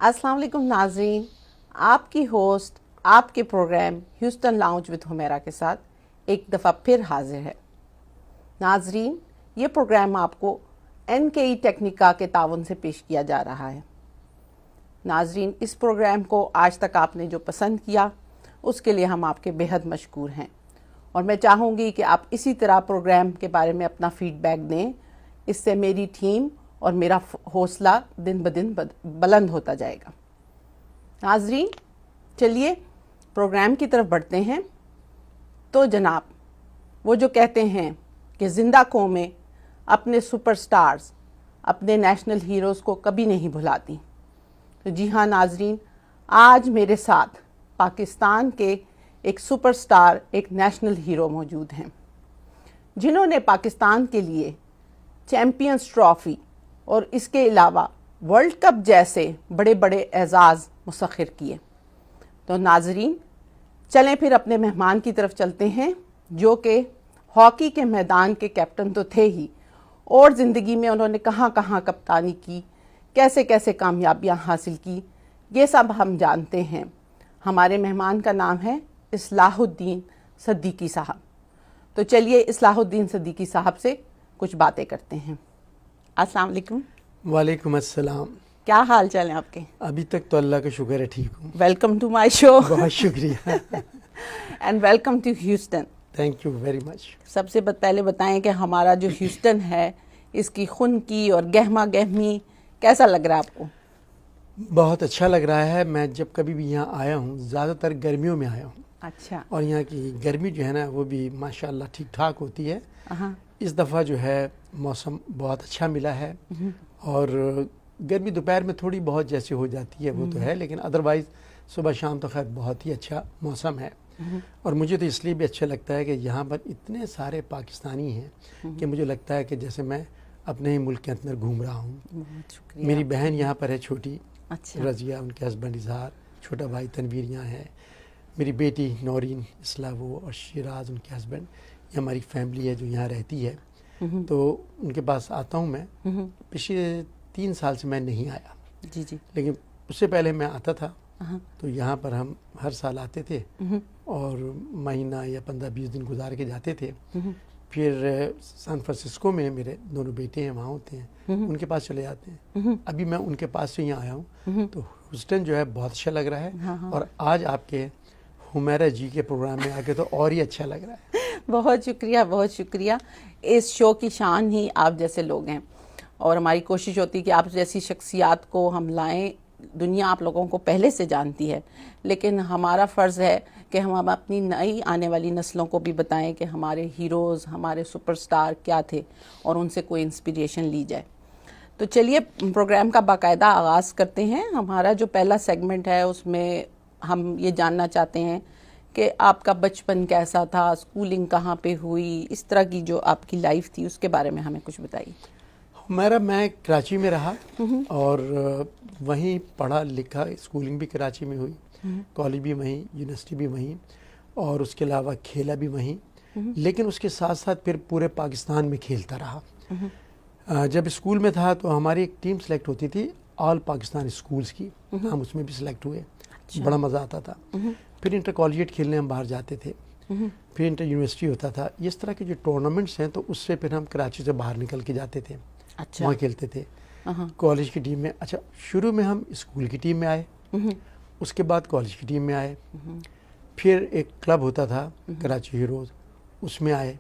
السلام علیکم ناظرین، آپ کی ہوسٹ آپ کے program Houston lounge with Humaira کے ساتھ ایک دفعہ پھر حاضر ہے۔ ناظرین، یہ پروگرام آپ کو NKE ٹیکنیکا کے تعاون سے پیش کیا جا رہا ہے۔ ناظرین، اس پروگرام کو آج تک آپ نے جو پسند کیا اس کے لیے ہم آپ کے بہت مشکور ہیں، اور میں چاہوں گی کہ آپ اسی طرح پروگرام کے بارے میں اپنا فیڈ بیک دیں۔ اس سے میری ٹیم اور میرا حوصلہ دن بدن بلند ہوتا جائے گا۔ ناظرین، چلیے پروگرام کی طرف بڑھتے ہیں۔ تو جناب، وہ جو کہتے ہیں کہ زندہ قومیں اپنے سپر سٹارز، اپنے نیشنل ہیروز کو کبھی نہیں بھلاتی، تو جی ہاں ناظرین، آج میرے ساتھ پاکستان کے ایک سپر سٹار، ایک نیشنل ہیرو موجود ہیں، جنہوں نے پاکستان کے لیے چیمپئنز ٹرافی اور اس کے علاوہ ورلڈ کپ جیسے بڑے بڑے اعزاز مسخر کیے۔ تو ناظرین، چلیں پھر اپنے مہمان کی طرف چلتے ہیں، جو کہ ہاکی کے میدان کے کیپٹن تو تھے ہی، اور زندگی میں انہوں نے کہاں کہاں کپتانی کی، کیسے کیسے کامیابیاں حاصل کی، یہ سب ہم جانتے ہیں۔ ہمارے مہمان کا نام ہے اصلاح الدین صدیقی صاحب۔ تو چلیے اصلاح الدین صدیقی صاحب سے کچھ باتیں کرتے ہیں۔ السلام علیکم۔ وعلیکم السلام۔ کیا حال چال ہیں آپ کے؟ ابھی تک تو اللہ کا شکر ہے ٹھیک ہوں۔ Welcome to my show. بہت شکریہ۔ And welcome to Houston. Thank you very much. سب سے پہلے بتائیں کہ ہمارا جو ہیوسٹن ہے، اس کی خن کی اور گہما گہمی کیسا لگ رہا ہے آپ کو؟ بہت اچھا لگ رہا ہے۔ میں جب کبھی بھی یہاں آیا ہوں، زیادہ تر گرمیوں میں آیا ہوں۔ اچھا۔ اور یہاں کی گرمی جو ہے نا وہ بھی ماشاءاللہ ٹھیک ٹھاک ہوتی ہے۔ اس دفعہ جو ہے موسم بہت اچھا ملا ہے، اور گرمی دوپہر میں تھوڑی بہت جیسی ہو جاتی ہے وہ تو ہے، لیکن ادروائز صبح شام تو خیر بہت ہی اچھا موسم ہے۔ اور مجھے تو اس لیے بھی اچھا لگتا ہے کہ یہاں پر اتنے سارے پاکستانی ہیں کہ مجھے لگتا ہے کہ جیسے میں اپنے ہی ملک کے اندر گھوم رہا ہوں۔ بہت شکریہ۔ میری بہن یہاں پر ہے چھوٹی، اچھا۔ رضیہ، ان کے ہسبینڈ اظہار، چھوٹا بھائی تنویر یہاں ہے، میری بیٹی نورین اصلاح وہ اور شیراز ان کے ہسبینڈ، یہ ہماری فیملی ہے جو یہاں رہتی ہے۔ تو ان کے پاس آتا ہوں میں۔ پچھلے 3 سال سے میں نہیں آیا، جی جی، لیکن اس سے پہلے میں آتا تھا۔ تو یہاں پر ہم ہر سال آتے تھے اور مہینہ یا 15-20 دن گزار کے جاتے تھے۔ پھر سان فرانسسکو میں میرے دونوں بیٹے ہیں، وہاں ہوتے ہیں، ان کے پاس چلے جاتے ہیں۔ ابھی میں ان کے پاس سے یہاں آیا ہوں، تو ہیوسٹن جو ہے بہت اچھا لگ رہا ہے، اور آج آپ کے حمیرہ جی کے پروگرام میں آ کے تو اور ہی اچھا لگ رہا ہے۔ بہت شکریہ، بہت شکریہ۔ اس شو کی شان ہی آپ جیسے لوگ ہیں، اور ہماری کوشش ہوتی ہے کہ آپ جیسی شخصیات کو ہم لائیں۔ دنیا آپ لوگوں کو پہلے سے جانتی ہے، لیکن ہمارا فرض ہے کہ ہم اپنی نئی آنے والی نسلوں کو بھی بتائیں کہ ہمارے ہیروز، ہمارے سپر سٹار کیا تھے، اور ان سے کوئی انسپیریشن لی جائے۔ تو چلیے پروگرام کا باقاعدہ آغاز کرتے ہیں۔ ہمارا جو پہلا سیگمنٹ ہے اس میں ہم یہ جاننا چاہتے ہیں کہ آپ کا بچپن کیسا تھا، اسکولنگ کہاں پہ ہوئی، اس طرح کی جو آپ کی لائف تھی اس کے بارے میں ہمیں کچھ بتائیے۔ میں کراچی میں رہا، اور وہیں پڑھا لکھا، اسکولنگ بھی کراچی میں ہوئی، کالج بھی وہیں، یونیورسٹی بھی وہیں، اور اس کے علاوہ کھیلا بھی وہیں، لیکن اس کے ساتھ ساتھ پھر پورے پاکستان میں کھیلتا رہا۔ جب اسکول میں تھا تو ہماری ایک ٹیم سلیکٹ ہوتی تھی آل پاکستان اسکولز کی، ہم اس میں بھی سلیکٹ ہوئے، بڑا مزہ آتا تھا۔ پھر انٹر کالجیٹ کھیلنے ہم باہر جاتے تھے، پھر انٹر یونیورسٹی ہوتا تھا۔ اس طرح کے جو ٹورنامنٹس ہیں تو اس سے پھر ہم کراچی سے باہر نکل کے جاتے تھے، وہاں کھیلتے تھے کالج کی ٹیم میں۔ اچھا، شروع میں ہم اسکول کی ٹیم میں آئے، اس کے بعد کالج کی ٹیم میں آئے، پھر ایک کلب ہوتا تھا کراچی ہیروز، اس میں آئے،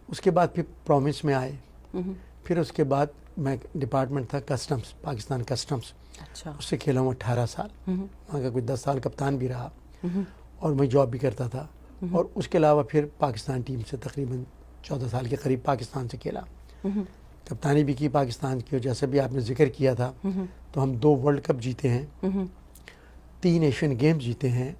اس کے بعد پھر پروونس میں آئے، پھر اس کے بعد میں ڈپارٹمنٹ تھا کسٹمز، پاکستان کسٹمز، اس سے کھیلا ہوں 18 سال، وہاں کا کوئی 10 سال کپتان بھی رہا، اور میں جاب بھی کرتا تھا، اور اس کے علاوہ پھر پاکستان ٹیم سے تقریباً 14 سال کے قریب پاکستان سے کھیلا، کپتانی بھی کی پاکستان کی، اور جیسے بھی آپ نے ذکر کیا تھا تو ہم 2 ورلڈ کپ جیتے ہیں، 3 ایشین گیمز جیتے ہیں،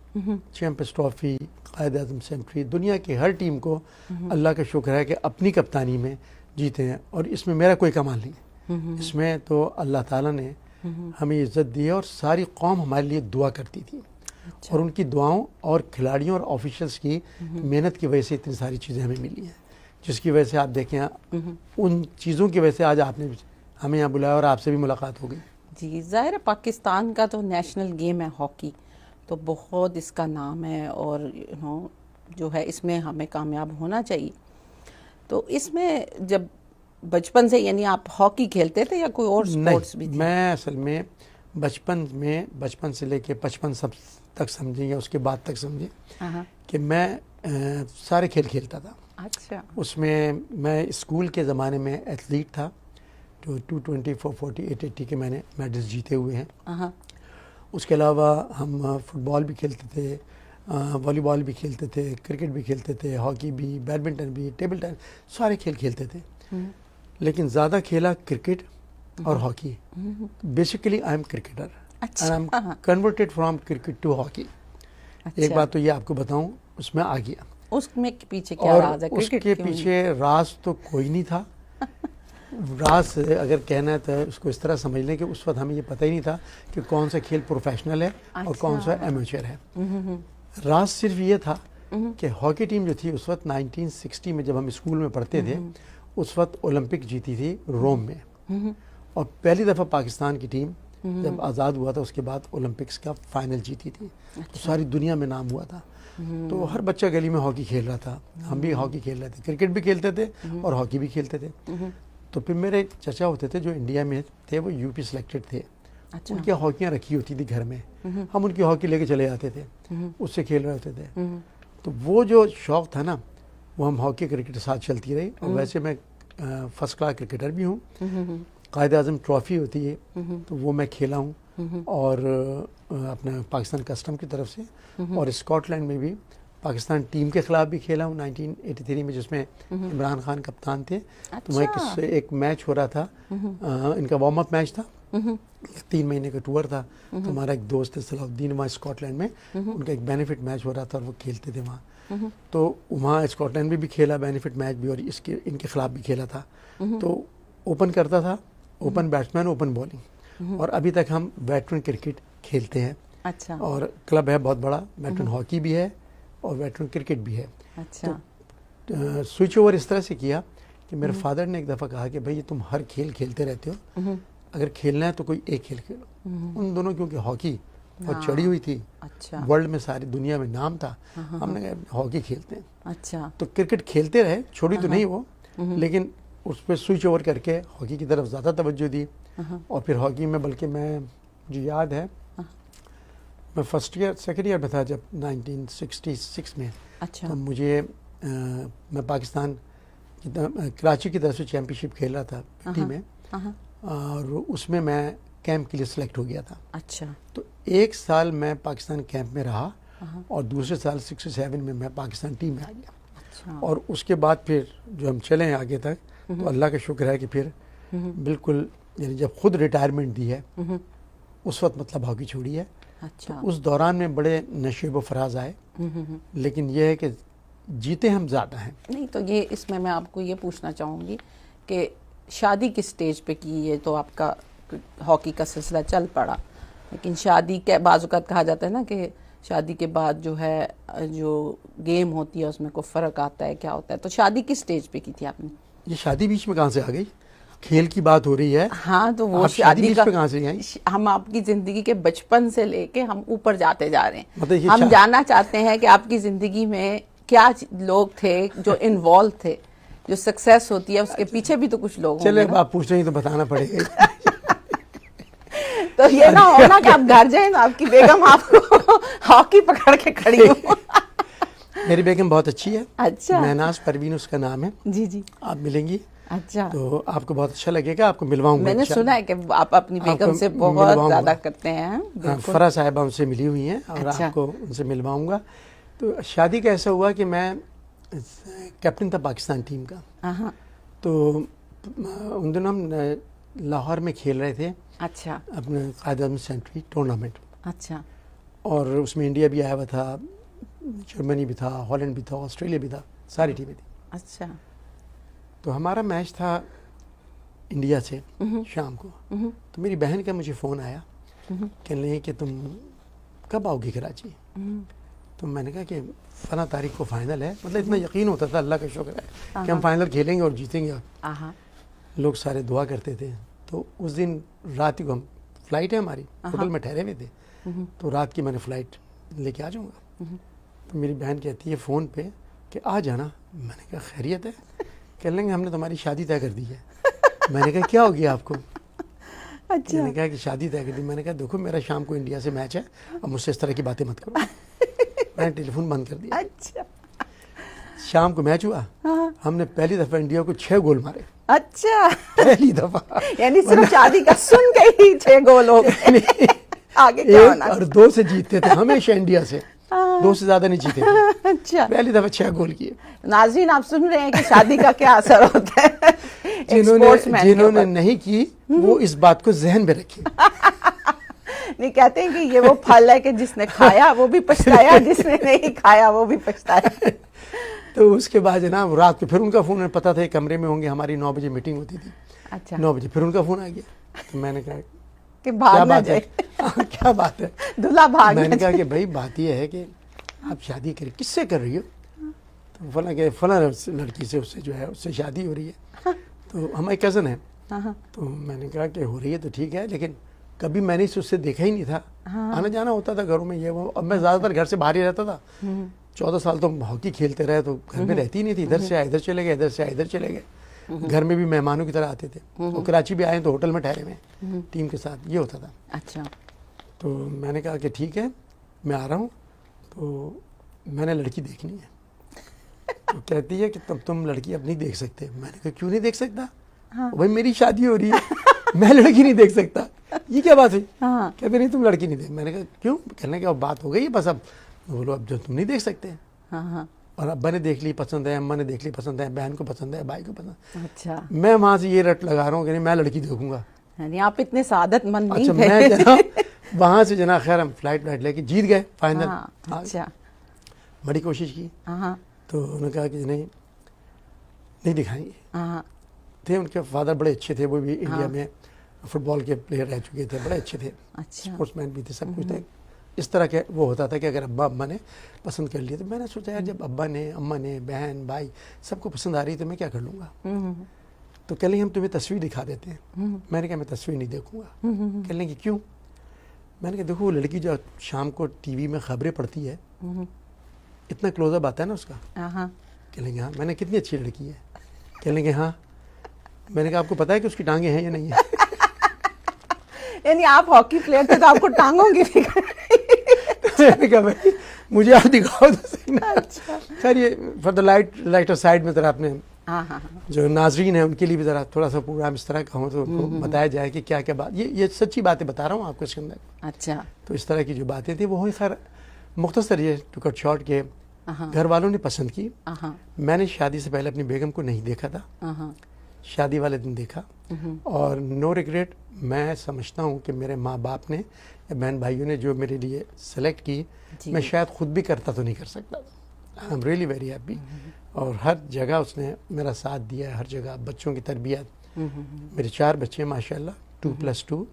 champions trophy, Quaid Azam century, دنیا کی ہر ٹیم کو اللہ کا شکر ہے کہ اپنی کپتانی میں جیتے ہیں، اور اس میں میرا کوئی کمال نہیں، اس میں تو اللہ تعالیٰ نے ہمیں عزت دی ہے، اور ساری قوم ہمارے لیے دعا کرتی تھی، اور ان کی دعاؤں اور کھلاڑیوں اور آفیشلز کی محنت کی وجہ سے اتنی ساری چیزیں ہمیں ملی ہیں، جس کی وجہ سے آپ دیکھیں ان چیزوں کی وجہ سے آج آپ نے ہمیں یہاں بلایا اور آپ سے بھی ملاقات ہو گئی۔ جی ظاہر ہے پاکستان کا تو نیشنل گیم ہے ہاکی، تو بہت اس کا نام ہے اور جو ہے اس میں ہمیں کامیاب ہونا چاہیے. تو اس میں جب بچپن سے یعنی آپ ہاکی کھیلتے تھے یا کوئی اور سپورٹس بھی تھے؟ میں اصل میں بچپن سے لے کے 55 سب تک سمجھیں یا اس کے بعد تک سمجھیں کہ میں سارے کھیل کھیلتا تھا. اچھا. اس میں اسکول کے زمانے میں ایتھلیٹ تھا، جو 220 440 880 کے میں نے میڈلز جیتے ہوئے ہیں. اس کے علاوہ ہم فٹ بال بھی کھیلتے تھے، والی بال بھی کھیلتے تھے، کرکٹ بھی کھیلتے تھے، ہاکی بھی، بیڈمنٹن بھی، ٹیبل ٹینس، سارے کھیل کھیلتے تھے. لیکن زیادہ کھیلا کرکٹ اور hockey. Basically I am cricketer and I am converted from cricket to hockey. ایک بات تو یہ آپ کو بتاؤں، اس میں آ گیا. اس میں پیچھے کیا راز ہے؟ اس کے پیچھے راز تو کوئی نہیں تھا. راز اگر کہنا ہے تو اس کو اس طرح سمجھ لیں کہ اس وقت ہمیں یہ پتہ ہی نہیں تھا کہ کون سا کھیل پروفیشنل ہے اور کون سا ایمیچر ہے. راز صرف یہ تھا کہ ہاکی ٹیم جو تھی اس وقت 1960 میں جب ہم اسکول میں پڑھتے تھے، اس وقت اولمپک جیتی تھی روم میں، اور پہلی دفعہ پاکستان کی ٹیم جب آزاد ہوا تھا اس کے بعد اولمپکس کا فائنل جیتی تھی. تو ساری دنیا میں نام ہوا تھا. تو ہر بچہ گلی میں ہاکی کھیل رہا تھا، ہم بھی ہاکی کھیل رہے تھے، کرکٹ بھی کھیلتے تھے اور ہاکی بھی کھیلتے تھے. تو پھر میرے ایک چچا ہوتے تھے جو انڈیا میں تھے، وہ یو پی سلیکٹڈ تھے. ان کی ہاکیاں رکھی ہوتی تھی گھر میں، ہم ان کی ہاکی لے کے چلے جاتے تھے، اس سے کھیل رہے ہوتے تھے. تو وہ جو شوق تھا نا، وہ ہم ہاکی کرکٹ کے ساتھ چلتی رہی. اور ویسے میں فرسٹ کلاس کرکٹر بھی ہوں. قائد اعظم ٹرافی ہوتی ہے تو وہ میں کھیلا ہوں، اور اپنے پاکستان کسٹم کی طرف سے، اور اسکاٹ لینڈ میں بھی پاکستان ٹیم کے خلاف بھی کھیلا ہوں 1983 میں، جس میں عمران خان کپتان تھے. تو وہاں ایک میچ ہو رہا تھا، ان کا وارم اپ میچ تھا، 3 مہینے کا ٹور تھا. تو ہمارا ایک دوست ہے صلاح الدین، وہاں اسکاٹ لینڈ میں ان کا ایک بینیفٹ میچ ہو رہا تھا اور وہ کھیلتے تھے وہاں. تو وہاں اسکاٹ لینڈ میں بھی کھیلا بینیفٹ میچ بھی، اور ان کے خلاف بھی کھیلا تھا. تو اوپن کرتا تھا، اوپن بیٹسمین، اوپن بالنگ. اور ابھی تک ہم ویٹرن کرکٹ کھیلتے ہیں. اچھا. اور کلب ہے بہت بڑا، ویٹرن ہاکی بھی ہے اور ویٹرن کرکٹ بھی ہے. اچھا. سوئچ اوور اس طرح سے کیا کہ میرے فادر نے ایک دفعہ کہا کہ بھائی تم ہر کھیل کھیلتے رہتے ہو، اگر کھیلنا ہے تو کوئی ایک کھیل کھیلو. ان دونوں کیونکہ ہاکی بہت چڑھی ہوئی تھی، ورلڈ میں ساری دنیا میں نام تھا، ہم نے کہا ہاکی کھیلتے ہیں. اچھا. تو کرکٹ کھیلتے رہے، چھوڑی تو نہیں وہ، لیکن اس پہ سوئچ اوور کر کے ہاکی کی طرف زیادہ توجہ دی. اور پھر ہاکی میں بلکہ مجھے یاد ہے میں سیکنڈ ایئر میں تھا جب 1966 میں. اچھا. تو میں پاکستان کراچی کی طرف سے چیمپئن شپ کھیل رہا تھا پی میں، اور اس میں کیمپ کے لیے سلیکٹ ہو گیا تھا. اچھا. تو 1 سال میں پاکستان کیمپ میں رہا، اور دوسرے سال 67 میں میں پاکستان ٹیم میں آ گیا. اور اس کے بعد پھر جو ہم چلے ہیں آگے تک، تو اللہ کا شکر ہے کہ پھر بالکل یعنی جب خود ریٹائرمنٹ دی ہے اس وقت مطلب ہاکی چھوڑی ہے. اچھا. اس دوران میں بڑے نشیب و فراز آئے، لیکن یہ ہے کہ جیتے ہم زیادہ ہیں. نہیں تو یہ اس میں آپ کو یہ پوچھنا چاہوں گی کہ شادی کس سٹیج پہ کی؟ یہ تو آپ کا ہاکی کا سلسلہ چل پڑا، لیکن شادی کے بعض اوقات کہا جاتا ہے نا کہ شادی کے بعد جو ہے جو گیم ہوتی ہے اس میں کوئی فرق آتا ہے، کیا ہوتا ہے؟ تو شادی کس سٹیج پہ کی تھی آپ نے؟ یہ شادی بیچ میں کہاں سے آ گئی؟ کھیل کی بات ہو رہی ہے. ہاں تو وہ شادی بیچ میں کہاں سے آئی؟ ہم آپ کی زندگی کے بچپن سے لے کے ہم اوپر جاتے جا رہے ہیں. مطلب ہم جاننا چاہتے ہیں کہ آپ کی زندگی میں کیا لوگ تھے جو انوالو تھے، جو سکسیس ہوتی ہے اس کے پیچھے بھی تو کچھ لوگ. چلے آپ پوچھ رہے ہیں تو بتانا پڑے گا. تو یہ نہ ہونا کہ آپ گھر جائیں آپ کی بیگم آپ کو ہاکی پکڑ کے کھڑی ہو. میری بیگم بہت اچھی ہے. اچھا. مہناز پروین اس کا نام ہے. جی جی. آپ ملیں گی. اچھا. تو آپ کو بہت اچھا لگے گا، آپ کو ملواؤں گا. میں نے سنا ہے کہ آپ اپنی بیگم سے بہت زیادہ کرتے ہیں. فرا صاحبہ ان سے ملی ہوئی ہیں اور آپ کو ان سے ملواؤں گا. تو شادی کا ایسا ہوا کہ میں کیپٹن تھا پاکستان ٹیم کا. تو ان دنوں ہم لاہور میں کھیل رہے تھے. اچھا. اپنے قائد اعظم سینچری ٹورنامنٹ. اچھا. اور اس میں انڈیا بھی آیا ہوا تھا، جرمنی بھی تھا، ہالینڈ بھی تھا، آسٹریلیا بھی تھا، ساری ٹیمیں تھیں. اچھا. تو ہمارا میچ تھا انڈیا سے شام کو. تو میری بہن کا مجھے فون آیا کہنے لگے کہ تم کب آؤ گی کراچی؟ تو میں نے کہا کہ فلاں تاریخ کو فائنل ہے. مطلب اتنا یقین ہوتا تھا، اللہ کا شکر ہے کہ ہم فائنل کھیلیں گے اور جیتیں گے. لوگ سارے دعا کرتے تھے. تو اس دن رات کو ہم فلائٹ ہے ہماری، ہوٹل میں ٹھہرے ہوئے تھے، تو رات کی میں نے فلائٹ لے کے آ جاؤں گا. تو میری بہن کہتی ہے فون پہ کہ آ جانا. میں نے کہا خیریت ہے؟ کہنے لیں گے ہم نے تمہاری شادی طے کر دی ہے. میں نے کہا کیا ہو گیا آپ کو؟ اچھا. میں نے کہا کہ شادی طے کر دی. میں نے کہا دیکھو میرا شام کو انڈیا سے میچ ہے، اب مجھ سے اس طرح کی باتیں مت کرو. میں نے ٹیلی فون بند کر دیا. اچھا. شام کو میچ ہوا، ہم نے پہلی دفعہ انڈیا کو 6 گول مارے. اچھا. پہلی دفعہ. یعنی صرف شادی کا سن کے ہی 6 گول ہو گئے. آگے کیا 1 ہونا؟ اور 2 سے جیتتے تھے ہمیشہ انڈیا سے، 2 سے زیادہ نہیں جیتے تھے. اچھا. پہلی دفعہ 6 گول کیے. ناظرین آپ سن رہے ہیں کہ شادی کا کیا اثر ہوتا ہے جنہوں نے نہیں کی وہ اس بات کو ذہن میں رکھے. نہیں کہتے ہیں کہ یہ وہ پھل ہے کہ جس نے کھایا وہ بھی پچھتایا، جس نے نہیں کھایا وہ بھی پچھتایا. تو اس کے بعد جناب رات کو پھر ان کا فون، پتا تھا کمرے میں ہوں گے، ہماری 9 بجے میٹنگ ہوتی تھی. اچھا. 9 بجے پھر ان کا فون آ گیا. تو میں نے کہا کہ کیا بھاگ نہ بات ہے؟ جائے، کیا بات ہے؟ دلہا بھاگ میں نہ نے کہا جائے. کہ بھائی بات یہ ہے کہ آپ شادی کر کس سے کر رہی ہو؟ تو فلاں کہ فلاں لڑکی سے، اس سے جو ہے اس سے شادی ہو رہی ہے. تو ہماری کزن ہے. تو میں نے کہا کہ ہو رہی ہے تو ٹھیک ہے، لیکن کبھی میں نے اس سے دیکھا ہی نہیں تھا. آنا جانا ہوتا تھا گھروں میں یہ وہ. اب میں زیادہ تر گھر سے باہر ہی رہتا تھا. 14 سال تو ہاکی کھیلتے رہے تو گھر میں رہتی ہی نہیں تھی. ادھر سے آئے ادھر چلے گئے، ادھر سے آئے ادھر چلے گئے. گھر میں بھی مہمانوں کی طرح آتے تھے. وہ کراچی بھی آئے تو ہوٹل میں ٹھہرے ہوئے ٹیم کے ساتھ، یہ ہوتا تھا. اچھا. تو میں نے کہا کہ ٹھیک ہے میں آ رہا ہوں. تو میں نے لڑکی دیکھنی ہے. تو کہتی ہے کہ تم لڑکی اب نہیں دیکھ سکتے. میں نے کہا کیوں نہیں دیکھ سکتا؟ بھائی میری شادی ہو رہی ہے، میں لڑکی نہیں دیکھ سکتا. یہ کیا بات ہے؟ کہتے نہیں تم لڑکی نہیں دیکھ. میں نے کہا کیوں؟ کہنے کا بات ہو گئی ہے بس. اب بولو اب جو تم نہیں دیکھ سکتے. اور ابا نے دیکھ لی پسند ہے، اماں نے دیکھ لی پسند ہے، بہن کو پسند ہے، بھائی کو پسند. اچھا. میں وہاں سے یہ رٹ لگا رہا ہوں کہ میں لڑکی دیکھوں گا. یعنی آپ اتنے سعادت مند اچھا نہیں میں تھے. جناب وہاں سے جناب خیر ہم فلائٹ لے کے جیت گئے فائنل. اچھا. بڑی کوشش کی. تو انہوں نے کہا کہ نہیں دکھائیں گے. تھے ان کے فادر بڑے اچھے تھے، وہ بھی انڈیا میں فٹ بال کے پلیئر رہ چکے تھے، بڑے اچھے تھے، اسپورٹس مین بھی تھے، سب کچھ تھے. اس طرح کے وہ ہوتا تھا کہ اگر ابا اماں نے پسند کر لیا تو میں نے سوچا یار جب ابا نے اماں نے بہن بھائی سب کو پسند آ رہی تو میں کیا کر لوں گا. تو کہہ لیں ہم تمہیں تصویر دکھا دیتے ہیں. میں نے کہا میں تصویر نہیں دیکھوں گا. کہہ لیں کہ کیوں؟ میں نے کہا دیکھو وہ لڑکی جو شام کو ٹی وی میں خبریں پڑھتی ہے، اتنا کلوز اپ آتا ہے نا اس کا. کہہ لیں گے ہاں. میں نے کتنی اچھی لڑکی ہے. کہہ لیں گے ہاں. میں نے کہا آپ کو پتا ہے کہ اس کی ٹانگیں ہیں یا نہیں ہیں؟ یعنی آپ ہاکی پلیئر تھے تو آپ کو ٹانگوں کی فکر. میں نے کہا بھائی مجھے آپ دکھاؤ تو صحیح نا. خیر یہ فار دا لائٹر سائڈ میں ذرا اپنے جو ناظرین ہیں ان کے لیے بھی ذرا تھوڑا سا پروگرام اس طرح کا ہوں تو ان کو بتایا جائے کہ کیا کیا بات. یہ سچی باتیں بتا رہا ہوں آپ کو اس کے اندر. اچھا. تو اس طرح کی جو باتیں تھیں وہ خیر مختصر یہ ٹو کٹ شارٹ کے گھر والوں نے پسند کی. میں نے شادی سے پہلے اپنی بیگم کو نہیں دیکھا تھا، شادی والے دن دیکھا. اور نو ریگریٹ، میں سمجھتا ہوں کہ میرے ماں باپ نے یا بہن بھائیوں نے جو میرے لیے سلیکٹ کی میں شاید خود بھی کرتا تو نہیں کر سکتا. I am really very happy. اور ہر جگہ اس نے میرا ساتھ دیا ہے، ہر جگہ. بچوں کی تربیت، میرے 4 بچے ہیں ماشاء اللہ، 2+2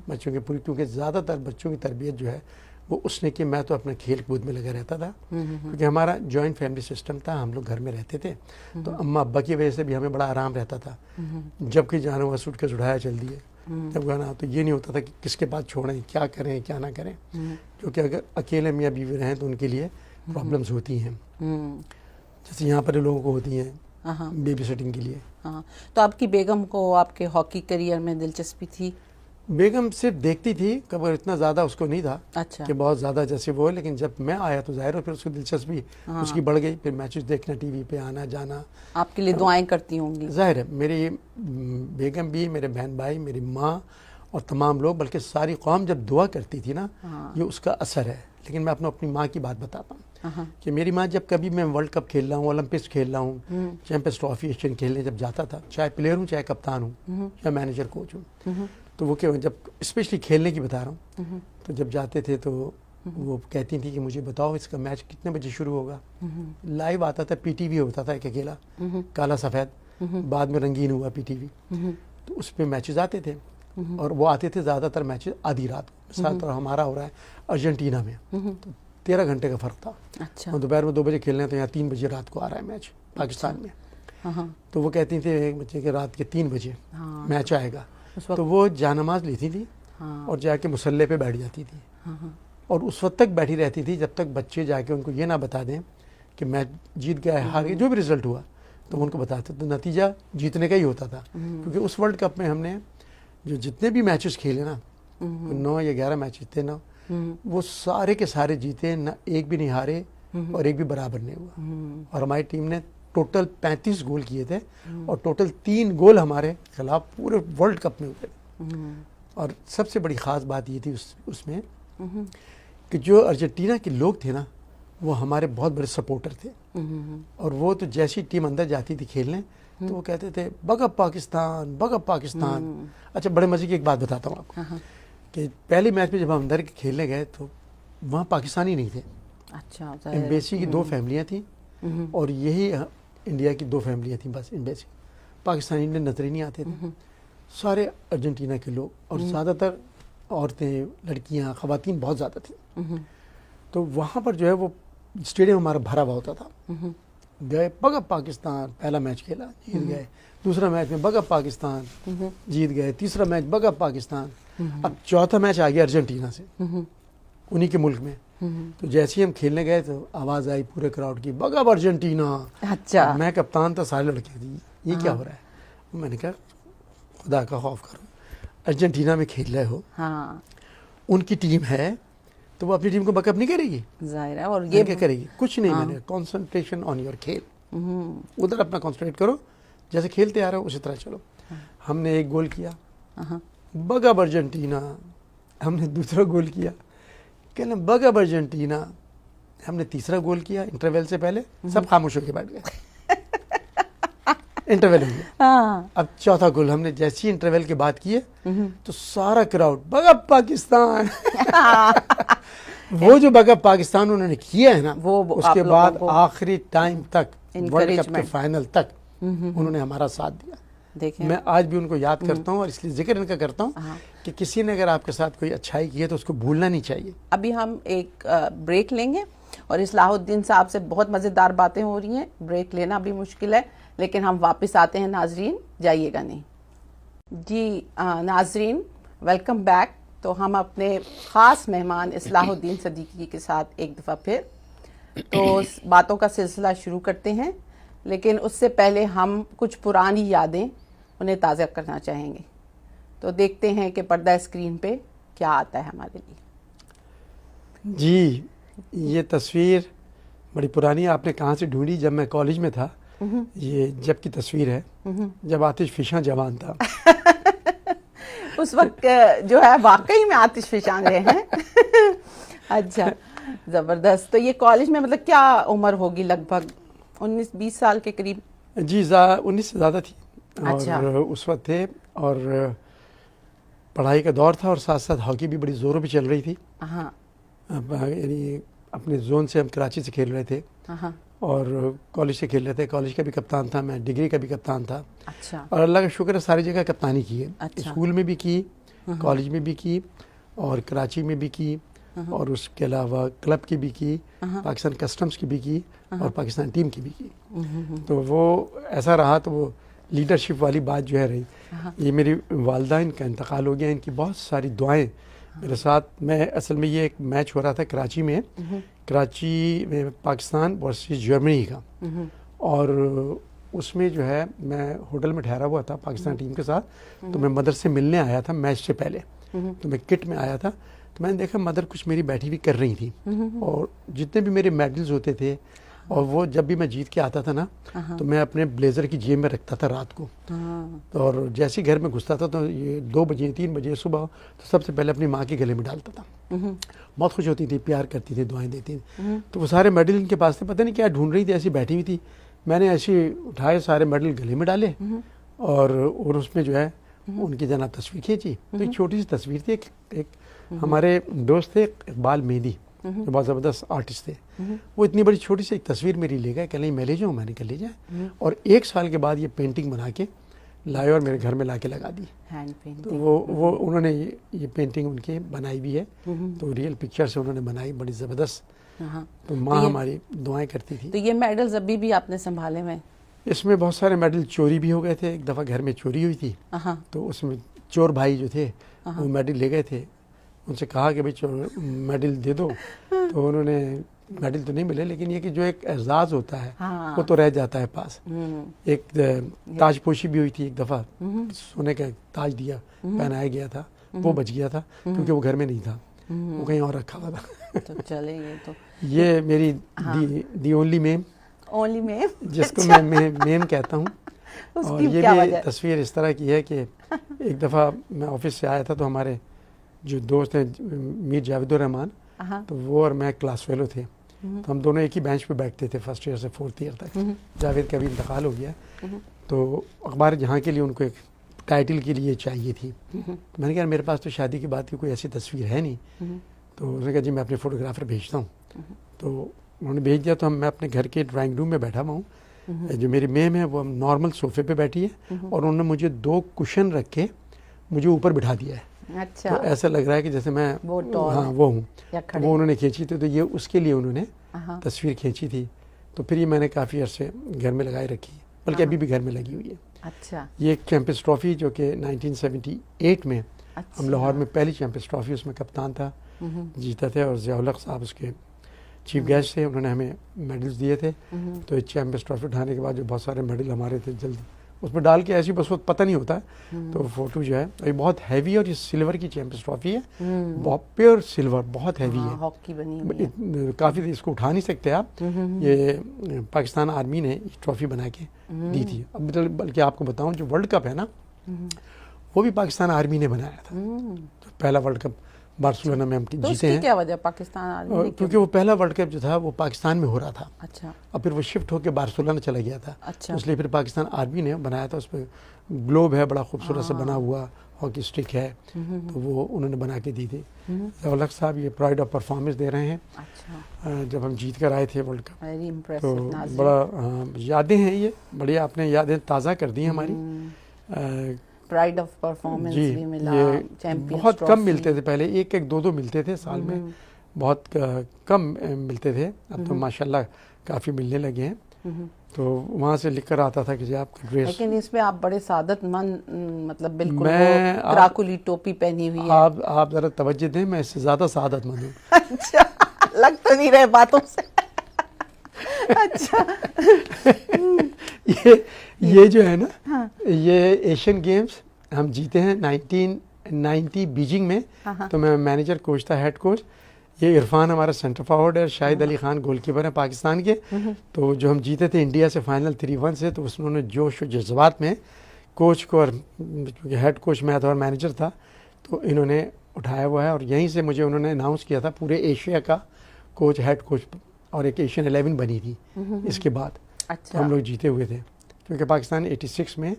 بچوں کی پوری، کیونکہ زیادہ تر بچوں کی تربیت جو ہے وہ اس نے کی. میں تو اپنے کھیل کود میں لگا رہتا تھا کیونکہ ہمارا جوائنٹ فیملی سسٹم تھا، ہم لوگ گھر میں رہتے تھے. تو اماں ابا کی وجہ سے بھی ہمیں بڑا آرام رہتا تھا. جب کہ جانا ہوا سوٹ کے اٹھایا چل دیے، جب گانا تو یہ نہیں ہوتا تھا کہ کس کے بعد چھوڑیں، کیا کریں کیا نہ کریں. کیونکہ اگر اکیلے میاں بیوی رہیں تو ان کے لیے پرابلمس ہوتی ہیں، جیسے یہاں پر لوگوں کو ہوتی ہیں بیبی سیٹنگ کے لیے. تو آپ کی بیگم کو آپ کے ہاکی کریئر میں دلچسپی تھی؟ بیگم صرف دیکھتی تھی، کبھی اتنا زیادہ اس کو نہیں تھا. اچھا. کہ بہت زیادہ جیسے وہ ہے. لیکن جب میں آیا تو ظاہر ہو پھر اس کو دلچسپی اس کی بڑھ گئی. پھر میچز دیکھنا، ٹی وی پہ آنا جانا. آپ کے لیے دعائیں کرتی ہوں گی؟ ظاہر ہے میری بیگم بھی، میرے بہن بھائی، میری ماں اور تمام لوگ، بلکہ ساری قوم جب دعا کرتی تھی نا، یہ اس کا اثر ہے. لیکن میں اپنی ماں کی بات بتاتا ہوں کہ میری ماں جب کبھی میں ورلڈ کپ کھیل رہا ہوں، اولمپکس کھیل رہا ہوں، چیمپئنز ٹرافی ایشین کھیلنے جب جاتا تھا، چاہے پلیئر ہوں چاہے کپتان ہوں یا مینیجر کوچ ہوں، تو وہ کہ جب اسپیشلی کھیلنے کی بتا رہا ہوں، تو جب جاتے تھے تو وہ کہتی تھی کہ مجھے بتاؤ اس کا میچ کتنے بجے شروع ہوگا. لائیو آتا تھا، پی ٹی وی ہوتا تھا ایک اکیلا کالا سفید، بعد میں رنگین ہوا پی ٹی وی. تو اس پہ میچز آتے تھے اور وہ آتے تھے زیادہ تر میچز آدھی رات کو. مثال طور ہمارا ہو رہا ہے ارجنٹینا میں، تو 13 گھنٹے کا فرق تھا. اچھا. اور دوپہر میں 2 بجے کھیلنے تو یہاں 3 بجے رات کو آ رہا ہے میچ پاکستان میں. تو وہ کہتی تھے ایک بچے کے رات کے 3 بجے میچ آئے گا. تو وہ جانماز لیتی تھی اور جا کے مسلح پہ بیٹھ جاتی تھی اور اس وقت تک بیٹھی رہتی تھی جب تک بچے جا کے ان کو یہ نہ بتا دیں کہ میچ جیت گیا ہے ہار گیا، جو بھی رزلٹ ہوا تو ان کو بتاتے، تو نتیجہ جیتنے کا ہی ہوتا تھا. کیونکہ اس ورلڈ کپ میں ہم نے جو جتنے بھی میچز کھیلے نا، 9 یا 11 میچز تھے نا، وہ سارے کے سارے جیتے، نہ ایک بھی نہیں ہارے اور ایک بھی برابر نہیں ہوا. اور ہماری ٹیم نے ٹوٹل 35 گول کیے تھے اور ٹوٹل 3 گول ہمارے خلاف پورے ورلڈ کپ میں ہوئے تھے. اور سب سے بڑی خاص بات یہ تھی اس میں کہ جو ارجنٹینا کے لوگ تھے نا، وہ ہمارے بہت بڑے سپورٹر تھے. اور وہ تو جیسی ٹیم اندر جاتی تھی کھیلنے تو وہ کہتے تھے بگ اپ پاکستان، بگ اپ پاکستان. اچھا، بڑے مزے کی ایک بات بتاتا ہوں آپ کو کہ پہلے میچ میں جب ہم اندر کھیلنے گئے تو وہاں پاکستانی نہیں تھے. اچھا، ایمبیسی کی 2 فیملیاں تھیں اور یہی انڈیا کی 2 فیملیاں تھیں بس. ایمبیسی پاکستانی انڈین نظر ہی نہیں آتے تھے، سارے ارجنٹینا کے لوگ، اور زیادہ تر عورتیں، لڑکیاں، خواتین بہت زیادہ تھیں. تو وہاں پر جو ہے وہ اسٹیڈیم ہمارا بھرا ہوا ہوتا تھا. گئے بگ اپ پاکستان، پہلا میچ کھیلا جیت گئے، دوسرا میچ میں بگ اپ پاکستان جیت گئے، تیسرا میچ بگ اپ پاکستان. اب چوتھا میچ آ گیا ارجنٹینا سے، انہی کے ملک میں. تو جیسے ہی ہم کھیلنے گئے تو آواز آئی پورے کراؤڈ کی بگ اپ ارجنٹینا. اچھا، میں کپتان تھا، سارے لڑکے تھے، یہ کیا ہو رہا ہے؟ میں نے کہا خدا کا خوف کرو، ارجنٹینا میں کھیل رہے ہو، ان کی ٹیم ہے تو وہ اپنی ٹیم کو بیک اپ نہیں کرے گی، ظاہر ہے. اور یہ کیا کرے گی؟ کچھ نہیں. میں نے کانسنٹریشن آن یور کھیل، ادھر اپنا کانسنٹریٹ کرو، جیسے کھیلتے آ رہے ہو اسی طرح چلو. ہم نے ایک گول کیا، بگ اپ ارجنٹینا. ہم نے دوسرا گول کیا، کہنا بگ اپ ارجنٹینا. ہم نے تیسرا گول کیا انٹرول سے پہلے، سب خاموش ہو کے بیٹھ گئے. انٹرول ہو گیا. اب چوتھا گول ہم نے جیسے ہی انٹرول کے بعد کیے تو سارا کراؤڈ بگ اپ پاکستان. وہ جو بگ اپ پاکستان انہوں نے کیا ہے نا، اس کے بعد آخری ٹائم تک، ورلڈ کپ کے فائنل تک انہوں نے ہمارا ساتھ دیا. دیکھیں، میں آج بھی ان کو یاد کرتا ہوں اور اس لیے ذکر ان کا کرتا ہوں کہ کسی نے اگر آپ کے ساتھ کوئی اچھائی کی ہے تو اس کو بھولنا نہیں چاہیے. ابھی ہم ایک بریک لیں گے اور اصلاح الدین صاحب سے بہت مزیدار باتیں ہو رہی ہیں. بریک لینا بھی مشکل ہے لیکن ہم واپس آتے ہیں. ناظرین جائیے گا نہیں. جی ناظرین، ویلکم بیک. تو ہم اپنے خاص مہمان اصلاح الدین صدیقی کے ساتھ ایک دفعہ پھر تو باتوں کا سلسلہ شروع کرتے ہیں، لیکن اس سے پہلے ہم کچھ پرانی یادیں انہیں تازہ کرنا چاہیں گے. تو دیکھتے ہیں کہ پردہ اسکرین پہ کیا آتا ہے ہمارے لیے. جی، یہ تصویر بڑی پرانی، آپ نے کہاں سے ڈھونڈی؟ جب میں کالج میں تھا. یہ جب کی تصویر ہے، جب آتش فشاں جوان تھا. اس وقت جو ہے واقعی میں آتش فشاں رہے ہیں. اچھا، زبردست. تو یہ کالج میں مطلب کیا عمر ہوگی؟ لگ بھگ 19-20 سال کے قریب؟ جی 19 سے زیادہ تھی. اچھا. اور اس وقت تھے اور پڑھائی کا دور تھا اور ساتھ ساتھ ہاکی بھی بڑی زوروں پہ چل رہی تھی. یعنی اپنے زون سے ہم کراچی سے کھیل رہے تھے اور کالج سے کھیل رہے تھے. کالج کا بھی کپتان تھا میں، ڈگری کا بھی کپتان تھا. اچھا. اور اللہ کا شکر ہے ساری جگہ کپتانی کی ہے. اسکول میں بھی کی، کالج میں بھی کی اور کراچی میں بھی کی اور اس کے علاوہ کلب کی بھی کی، پاکستان کسٹمز کی بھی کی اور پاکستان ٹیم کی بھی کی. تو وہ ایسا رہا. تو وہ لیڈرشپ والی بات جو ہے رہی. یہ میری والدہ، ان کا انتقال ہو گیا. ان کی بہت ساری دعائیں میرے ساتھ. میں اصل میں یہ ایک میچ ہو رہا تھا کراچی میں، کراچی میں پاکستان ورسز جرمنی کا، اور اس میں جو ہے میں ہوٹل میں ٹھہرا ہوا تھا پاکستان ٹیم کے ساتھ. تو میں مدر سے ملنے آیا تھا میچ سے پہلے. تو میں کٹ میں آیا تھا تو میں نے دیکھا مدر کچھ میری بیٹھی ہوئی کر رہی تھی اور جتنے بھی میرے میڈلز ہوتے تھے اور وہ جب بھی میں جیت کے آتا تھا نا تو میں اپنے بلیزر کی جیب میں رکھتا تھا رات کو. اور جیسے گھر میں گھستا تھا تو یہ 2 بجے 3 بجے صبح تو سب سے پہلے اپنی ماں کے گلے میں ڈالتا تھا. بہت خوش ہوتی تھی، پیار کرتی تھی، دعائیں دیتی تھی. تو وہ سارے میڈل ان کے پاس تھے، پتہ نہیں کیا ڈھونڈ رہی تھی، ایسی بیٹھی ہوئی تھی. میں نے ایسے اٹھائے سارے میڈل گلے میں ڈالے اور اس میں جو ہے ان کی جناب تصویر کھینچی. تو ایک چھوٹی سی تصویر تھی. ایک ہمارے دوست تھے اقبال مہدی جو بہت زبردست آرٹسٹ تھے، وہ اتنی بڑی چھوٹی سی ایک تصویر میری لے گئے کہ نہیں میں لے جاؤں. میں نے کہا لے جائیں. اور 1 سال کے بعد یہ پینٹنگ بنا کے لائے اور میرے گھر میں لا کے لگا دی. تو وہ انہوں نے یہ پینٹنگ ان کی بنائی بھی ہے. تو ریئل پکچر سے انہوں نے بنائی، بڑی زبردست. تو ماں ہماری دعائیں کرتی تھی. تو یہ میڈلز ابھی بھی آپ نے سنبھالے ہوئے؟ اس میں بہت سارے میڈل چوری بھی ہو گئے تھے. ایک دفعہ گھر میں چوری ہوئی تھی تو اس میں چور بھائی جو تھے وہ میڈل لے گئے تھے. ان سے کہا کہ بھائی میڈل دے دو, تو انہوں نے میڈل تو نہیں ملے, لیکن یہ کہ جو ایک اعزاز ہوتا ہے وہ تو رہ جاتا ہے پاس. ایک تاج پوشی بھی ہوئی تھی ایک دفعہ, سونے کا تاج دیا پہنایا گیا تھا, وہ بچ گیا تھا کیونکہ وہ گھر میں نہیں تھا, وہ کہیں اور رکھا ہوا تھا. تو چلے یہ تو یہ میری دی اونلی میم, جس کو میں میم کہتا ہوں. اور یہ بھی تصویر اس طرح کی ہے کہ ایک دفعہ میں آفس سے آیا تھا, تو ہمارے جو دوست ہیں میر جاوید الرحمان, تو وہ اور میں کلاس فیلو تھے, تو ہم دونوں ایک ہی بینچ پہ بیٹھتے تھے فرسٹ ایئر سے فورتھ ایئر تک. جاوید کا بھی انتقال ہو گیا, تو اخبار جہاں کے لیے ان کو ایک ٹائٹل کے لیے چاہیے تھی. میں نے کہا میرے پاس تو شادی کی بات کی کوئی ایسی تصویر ہے نہیں. تو انہوں نے کہا جی میں اپنے فوٹوگرافر بھیجتا ہوں. تو انہوں نے بھیج دیا, تو میں اپنے گھر کے ڈرائنگ روم میں بیٹھا ہوا ہوں. جو میری میم ہے وہ نارمل صوفے پہ بیٹھی ہے, اور انہوں نے مجھے 2 کشن رکھ کے مجھے اوپر بٹھا دیا ہے. اچھا, تو ایسا لگ رہا ہے کہ جیسے میں وہ ہوں. وہ انہوں نے کھینچی تھی, تو یہ اس کے لیے انہوں نے تصویر کھینچی تھی. تو پھر یہ میں نے کافی عرصے گھر میں لگائی رکھی, بلکہ ابھی بھی گھر میں لگی ہوئی ہے. اچھا, یہ ایک چیمپئنز ٹرافی جو کہ 1978 میں ہم لاہور میں پہلی چیمپئنز ٹرافی, اس میں کپتان تھا, جیتا تھے, اور ضیاء الحق صاحب اس کے چیف گیسٹ تھے. انہوں نے ہمیں میڈلز دیے تھے. تو چیمپئنز ٹرافی اٹھانے کے بعد جو بہت سارے میڈل ہمارے تھے جلدی اس میں ڈال کے ایسی, بس وہ پتہ نہیں ہوتا ہے. تو فوٹو جو ہے یہ بہت ہیوی, اور یہ سلور کی چیمپئنز ٹرافی ہے, بہت پیور سلور, بہت ہیوی ہے, ہاکی بنی کافی, اس کو اٹھا نہیں سکتے آپ. یہ پاکستان آرمی نے یہ ٹرافی بنا کے دی تھی. اب بلکہ آپ کو بتاؤں جو ورلڈ کپ ہے نا, وہ بھی پاکستان آرمی نے بنایا تھا. پہلا ورلڈ کپ بارسلونا میں ہم جیتے ہیں. کیا وجہ پاکستان آرمی نے؟ کیونکہ وہ پہلا ورلڈ کپ جو تھا وہ پاکستان میں ہو رہا تھا. اچھا, اور پھر وہ شفٹ ہو کے بارسلونا چلا گیا تھا. اچھا, اس لیے پھر پاکستان آرمی نے بنایا تھا. اس پہ گلوب ہے بڑا خوبصورت سے بنا ہوا, ہاکی اسٹک ہے, تو وہ انہوں نے بنا کے دی تھی. ضیاء الحق صاحب یہ پرائڈ آف پرفارمنس دے رہے ہیں. اچھا, جب ہم جیت کر آئے تھے ورلڈ کپ, ویری تو امپریسو. بڑا یادیں ہیں یہ, بڑی آپ نے یادیں تازہ کر دی ہماری. پرائڈ آف پرفارمنس جی, بھی ملا, یہ بہت کم ملتے تھے پہلے, 1-2 ملتے تھے سال میں, بہت کم ملتے تھے. اب تو ماشاءاللہ کافی ملنے لگے ہیں. تو وہاں سے لکھ کر آتا تھا کہ جی آپ کا ڈریس, لیکن اس میں آپ بڑے سعادت مند, مطلب بالکل کراکلی ٹوپی پہنی ہوئی ہے. آپ ذرا توجہ دیں, میں اس سے زیادہ سعادت مند ہوں. اچھا, لگ تو نہیں رہے باتوں سے. اچھا, یہ جو ہے نا, یہ ایشین گیمز ہم جیتے ہیں 1990 بیجنگ میں. تو میں مینیجر کوچ تھا, ہیڈ کوچ. یہ عرفان ہمارا سینٹر فارورڈ ہے, شاہد علی خان گول کیپر ہیں پاکستان کے. تو جو ہم جیتے تھے انڈیا سے فائنل 3-1 سے, تو اس نے جوش و جذبات میں کوچ کو, اور ہیڈ کوچ میں تھا اور مینیجر تھا, تو انہوں نے اٹھایا ہوا ہے. اور یہیں سے مجھے انہوں نے اناؤنس کیا تھا پورے ایشیا کا کوچ, ہیڈ کوچ, اور ایک ایشین 11 بنی تھی اس کے بعد. ہم لوگ جیتے ہوئے تھے, کیونکہ پاکستان 86 میں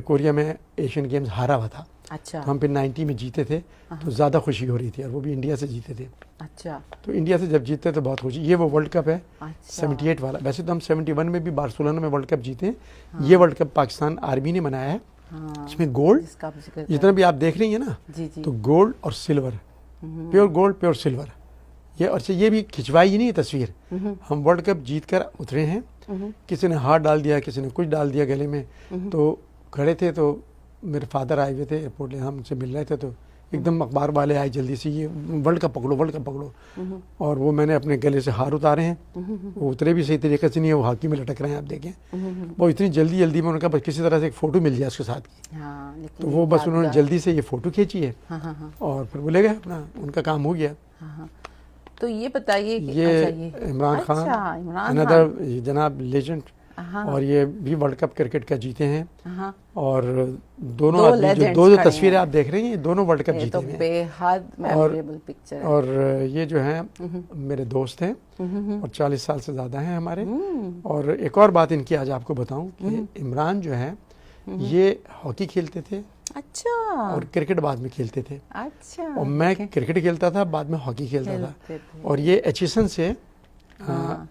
کوریا میں ایشین گیمز ہارا ہوا تھا. اچھا, تو ہم پھر 90 میں جیتے تھے, تو زیادہ خوشی ہو رہی تھی, اور وہ بھی انڈیا سے جیتے تھے. اچھا, تو انڈیا سے جب جیتے تو بہت خوشی. یہ وہ ورلڈ کپ ہے 78 والا. ویسے تو ہم 71 میں بھی بارسلونا میں ورلڈ کپ جیتے ہیں. یہ ورلڈ کپ پاکستان آرمی نے بنایا ہے. اس میں گولڈ جتنا بھی آپ دیکھ رہی ہیں نا, تو گولڈ اور silver, pure gold pure silver. یہ اور یہ بھی کھنچوائی نہیں ہے تصویر, ہم ورلڈ کپ جیت کر اترے ہیں. کسی نے ہاتھ ڈال دیا, کسی نے کچھ ڈال دیا گلے میں. تو کھڑے تھے, تو میرے فادر آئے ہوئے تھے ایئرپورٹ, ہم ان سے مل رہے تھے, تو ایک دم اخبار والے آئے جلدی سے, یہ ورلڈ کپ پکڑو, ورلڈ کپ پکڑو. اور وہ میں نے اپنے گلے سے ہار اتارے ہیں, وہ اترے بھی صحیح طریقے سے نہیں ہے, وہ ہاکی میں لٹک رہے ہیں, آپ دیکھیں. وہ اتنی جلدی میں ان کا بس کسی طرح سے ایک فوٹو مل جائے اس کے ساتھ کی. تو وہ بس انہوں نے جلدی سے یہ فوٹو کھینچی ہے, اور پھر وہ لے گئے اپنا, ان کا کام ہو گیا. تو یہ بتائیے, یہ عمران خان اندر جناب لیجنڈ, اور یہ بھی ورلڈ کپ کرکٹ کا جیتے ہیں. اور دونوں آدمی جو 2 تصویریں آپ دیکھ رہے ہیں, یہ دونوں ورلڈ کپ جیتے ہیں. بے حد میموریبل پکچر ہے. اور یہ جو ہیں میرے دوست ہیں, اور 40 سال سے زیادہ ہیں ہمارے. اور ایک اور بات ان کی آج آپ کو بتاؤں کہ عمران جو ہے یہ ہاکی کھیلتے تھے. اچھا, اور کرکٹ بعد میں کھیلتے تھے. اچھا, اور میں کرکٹ کھیلتا تھا, بعد میں ہاکی کھیلتا تھا. اور یہ ایچیسن سے,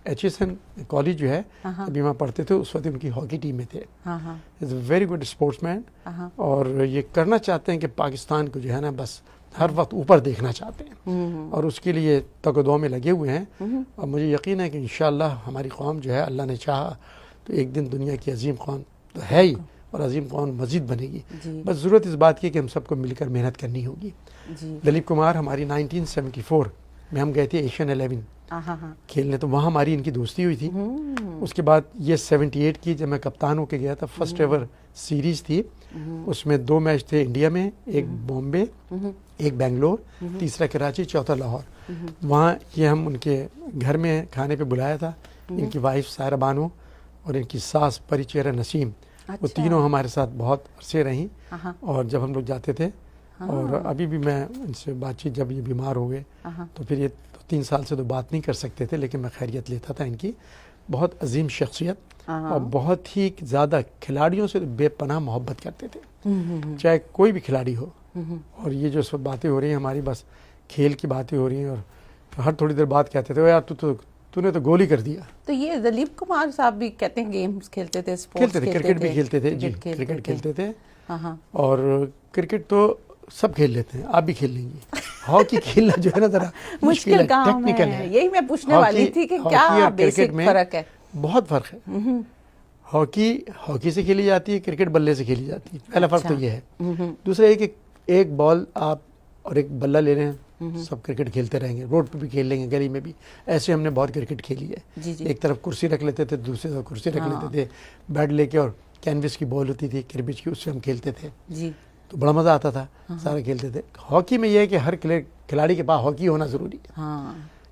ایچیسن کالج جو ہے, ابھی وہاں پڑھتے تھے, اس وقت ان کی ہاکی ٹیم میں تھے. از اے ویری گڈ اسپورٹس مین. اور یہ کرنا چاہتے ہیں کہ پاکستان کو جو ہے نا بس ہر وقت اوپر دیکھنا چاہتے ہیں, اور اس کے لیے تگ و دو میں لگے ہوئے ہیں. اور مجھے یقین ہے کہ انشاءاللہ ہماری قوم جو ہے, اللہ نے چاہا تو ایک دن دنیا کی عظیم قوم تو ہے ہی, اور عظیم قوم مزید بنے گی. جی بس ضرورت اس بات کی ہے کہ ہم سب کو مل کر محنت کرنی ہوگی. جی دلیپ کمار ہماری 1974 میں ہم گئے تھے ایشین 11 ہاں ہاں کھیلنے, تو وہاں ہماری ان کی دوستی ہوئی تھی. اس کے بعد یہ 78 کی جب میں کپتان ہو کے گیا تھا, فرسٹ ایور سیریز تھی, اس میں 2 میچ تھے انڈیا میں, ایک بامبے, ایک بنگلور, تیسرا کراچی, چوتھا لاہور. وہاں یہ ہم ان کے گھر میں کھانے پہ بلایا تھا. ان کی وائف سائرہ بانو اور ان کی ساس پری چہرہ نسیم, وہ تینوں ہمارے ساتھ بہت عرصے رہیں. اور جب ہم لوگ جاتے تھے, اور ابھی بھی میں ان سے بات چیت, جب یہ بیمار ہو گئے تو پھر یہ 3 سال سے تو بات نہیں کر سکتے تھے, لیکن میں خیریت لیتا تھا ان کی. بہت عظیم شخصیت اور بہت ہی زیادہ کھلاڑیوں سے بے پناہ محبت کرتے تھے, چاہے کوئی بھی کھلاڑی ہو. اور یہ جو سب باتیں ہو رہی ہیں ہماری, بس کھیل کی باتیں ہو رہی ہیں, اور ہر تھوڑی دیر بعد کہتے تھے یار تو نے تو گول ہی کر دیا. تو یہ دلیپ کمار صاحب بھی کہتے ہیں گیمز کھیلتے تھے, اسپورٹس کھیلتے تھے, کرکٹ بھی کھیلتے تھے. جی کرکٹ کھیلتے تھے. اور کرکٹ تو سب کھیل لیتے ہیں, آپ بھی کھیل لیں گے. ہاکی کھیلنا جو ہے نا ذرا مشکل کام ہے, یہی میں پوچھنے والی تھی کہ کیا بیسک فرق ہے. بہت فرق ہے. ہاکی سے کھیلی جاتی ہے, کرکٹ بلے سے کھیلی جاتی ہے. پہلا فرق تو یہ ہے. دوسرا یہ کہ ایک بال آپ اور ایک بلہ لے رہے ہیں, سب کرکٹ کھیلتے رہیں گے, روڈ پہ بھی کھیل لیں گے, گلی میں بھی. ایسے ہم نے بہت کرکٹ کھیلی ہے. ایک طرف کرسی رکھ لیتے تھے, دوسری طرف کرسی رکھ لیتے تھے, بیٹ لے کے, اور کینوس کی بال ہوتی تھی کربج کی, اس سے ہم کھیلتے تھے. تو بڑا مزہ آتا تھا, سارے کھیلتے تھے. ہاکی میں یہ ہے کہ ہر کھلاڑی کے پاس ہاکی ہونا ضروری ہے.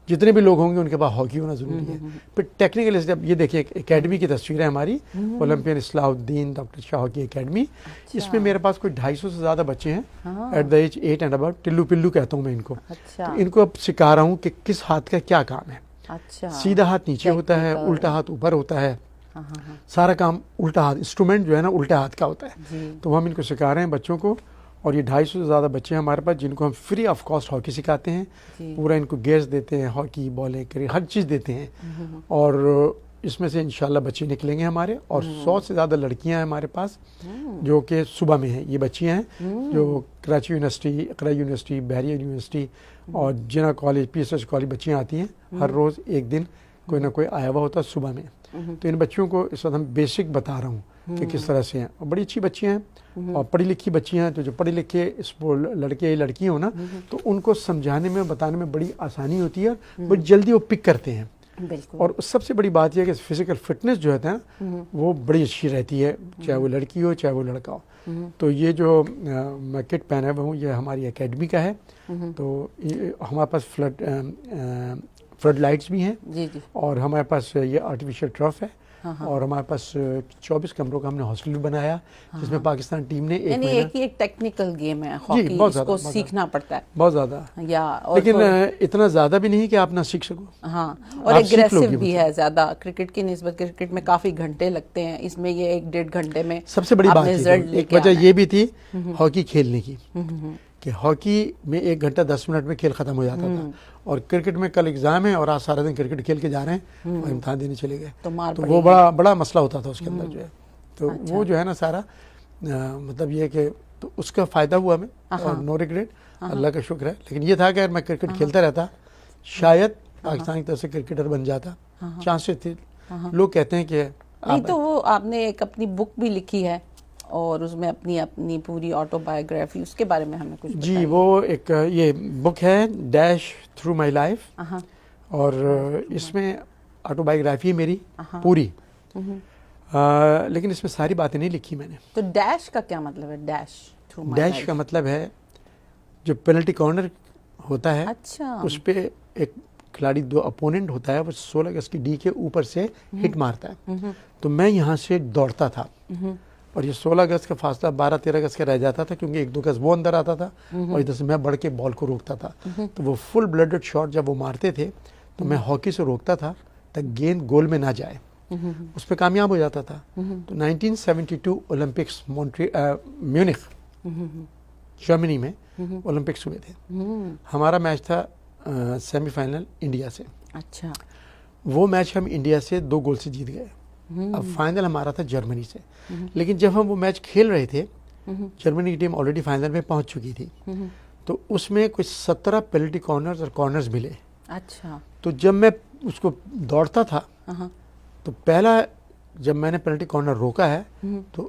جتنے بھی لوگ ہوں گے ان کے پاس ہاکی ہونا ضروری ہے. پھر ٹیکنیکل, جب یہ دیکھیے اکیڈمی کی تصویر ہے ہماری, Olympian Islahuddin doctor Shah hockey academy. اس میں میرے پاس کوئی 250 سے زیادہ بچے ہیں, at the age 8 and about. ٹلو پلو کہتا ہوں میں ان کو. ان کو اب سکھا رہا ہوں کہ کس ہاتھ کا کیا کام ہے. سیدھا ہاتھ نیچے ہوتا ہے, الٹا ہاتھ اوپر ہوتا ہے, سارا کام الٹا ہاتھ, انسٹرومنٹ جو ہے نا الٹا ہاتھ کا ہوتا ہے. تو ہم ان کو سکھا رہے ہیں بچوں کو. اور یہ 250 سے زیادہ بچے ہیں ہمارے پاس, جن کو ہم فری آف کاسٹ ہاکی سکھاتے ہیں. پورا ان کو گیئرز دیتے ہیں, ہاکی بالیں, ہر چیز دیتے ہیں. اور اس میں سے انشاءاللہ بچے نکلیں گے ہمارے. اور 100 سے زیادہ لڑکیاں ہیں ہمارے پاس جو کہ صبح میں ہیں. یہ بچیاں ہیں جو Karachi university, Iqra university, Bahria university اور Jinnah college, P S H college بچیاں آتی ہیں. ہر روز ایک دن کوئی نہ کوئی آیا ہوا ہوتا ہے صبح میں. تو ان بچیوں کو اس وقت ہم بیسک بتا رہا ہوں کہ کس طرح سے ہیں. اور بڑی اچھی بچیاں ہیں اور پڑھی لکھی بچیاں ہیں. تو جو پڑھے لکھے لڑکے یا لڑکی ہوں نا, تو ان کو سمجھانے میں, بتانے میں بڑی آسانی ہوتی ہے, اور بڑی جلدی وہ پک کرتے ہیں. اور سب سے بڑی بات یہ ہے کہ فزیکل فٹنس جو ہے نا وہ بڑی اچھی رہتی ہے, چاہے وہ لڑکی ہو چاہے وہ لڑکا ہو. تو یہ جو میں کٹ پہنا ہوا ہوں یہ ہماری اکیڈمی کا ہے. تو ہمارے پاس فلڈ لائٹس بھی ہیں, اور ہمارے پاس یہ آرٹیفیشل ٹرف ہے. اور ہمارے پاس 24 کمروں کا ہم نے ہاسٹل بھی بنایا, جس میں پاکستان ٹیم نے ایک ٹیکنیکل گیم ہے ہاکی, اس کو سیکھنا پڑتا ہے بہت زیادہ, لیکن اتنا زیادہ بھی نہیں کہ آپ نہ سیکھ سکو. ہاں, اور ایگریسو بھی ہے زیادہ. کرکٹ کی نسبت کرکٹ میں کافی گھنٹے لگتے ہیں, اس میں یہ 1-1.5 گھنٹے میں. سب سے بڑی بات ایک وجہ یہ بھی تھی ہاکی کھیلنے کی, کہ ہاکی میں 1 گھنٹہ 10 منٹ میں کھیل ختم ہو جاتا تھا. اور کرکٹ میں کل ایگزام ہے اور آج سارا دن کرکٹ کھیل کے جا رہے ہیں اور امتحان دینے چلے گئے, تو وہ بڑا مسئلہ ہوتا تھا اس کے اندر جو ہے. تو وہ جو ہے نا سارا مطلب یہ کہ تو اس کا فائدہ ہوا ہمیں, اور نو ریگریٹ, اللہ کا شکر ہے. لیکن یہ تھا کہ اگر میں کرکٹ کھیلتا رہتا شاید پاکستان کی طرف سے کرکٹر بن جاتا, چانسز تھے. لوگ کہتے ہیں کہ نہیں, تو وہ آپ نے ایک اپنی بک بھی لکھی ہے اور اس میں اپنی پوری آٹو بایوگرافی, اس کے بارے میں ہمیں کچھ جی, وہ ایک یہ بک ہے ڈیش تھرو مائی لائف, اور اس میں آٹو بایوگرافی ہے میری پوری, لیکن اس میں ساری باتیں نہیں لکھی میں نے. تو ڈیش کا کیا مطلب ہے؟ ڈیش کا مطلب ہے جو پینلٹی کارنر ہوتا ہے, اس پہ ایک کھلاڑی, 2 اپوننٹ ہوتا ہے, وہ 16 گز کی ڈی کے اوپر سے ہٹ مارتا ہے. تو میں یہاں سے دوڑتا تھا, اور یہ 16 گز کا فاصلہ 12-13 گز کا رہ جاتا تھا, کیونکہ 1-2 گز وہ اندر آتا تھا, اور ادھر سے میں بڑھ کے بال کو روکتا تھا. تو وہ فل بلڈڈ شاٹ جب وہ مارتے تھے تو میں ہاکی سے روکتا تھا تاکہ گیند گول میں نہ جائے, اس پہ کامیاب ہو جاتا تھا. تو 1972 اولمپکس میونخ جرمنی میں اولمپکس ہوئے تھے. ہمارا میچ تھا سیمی فائنل انڈیا سے. اچھا, وہ میچ ہم انڈیا سے 2 گول سے جیت گئے. اب فائنل ہمارا تھا جرمنی سے. لیکن جب ہم وہ میچ کھیل رہے تھے, جرمنی کی ٹیم آلریڈی فائنل میں پہنچ چکی تھی, تو اس میں کچھ 17 پینلٹی کارنرز اور کارنرز ملے. اچھا, تو جب میں اس کو دوڑتا تھا تو پہلا جب میں نے پینلٹی کارنر روکا ہے تو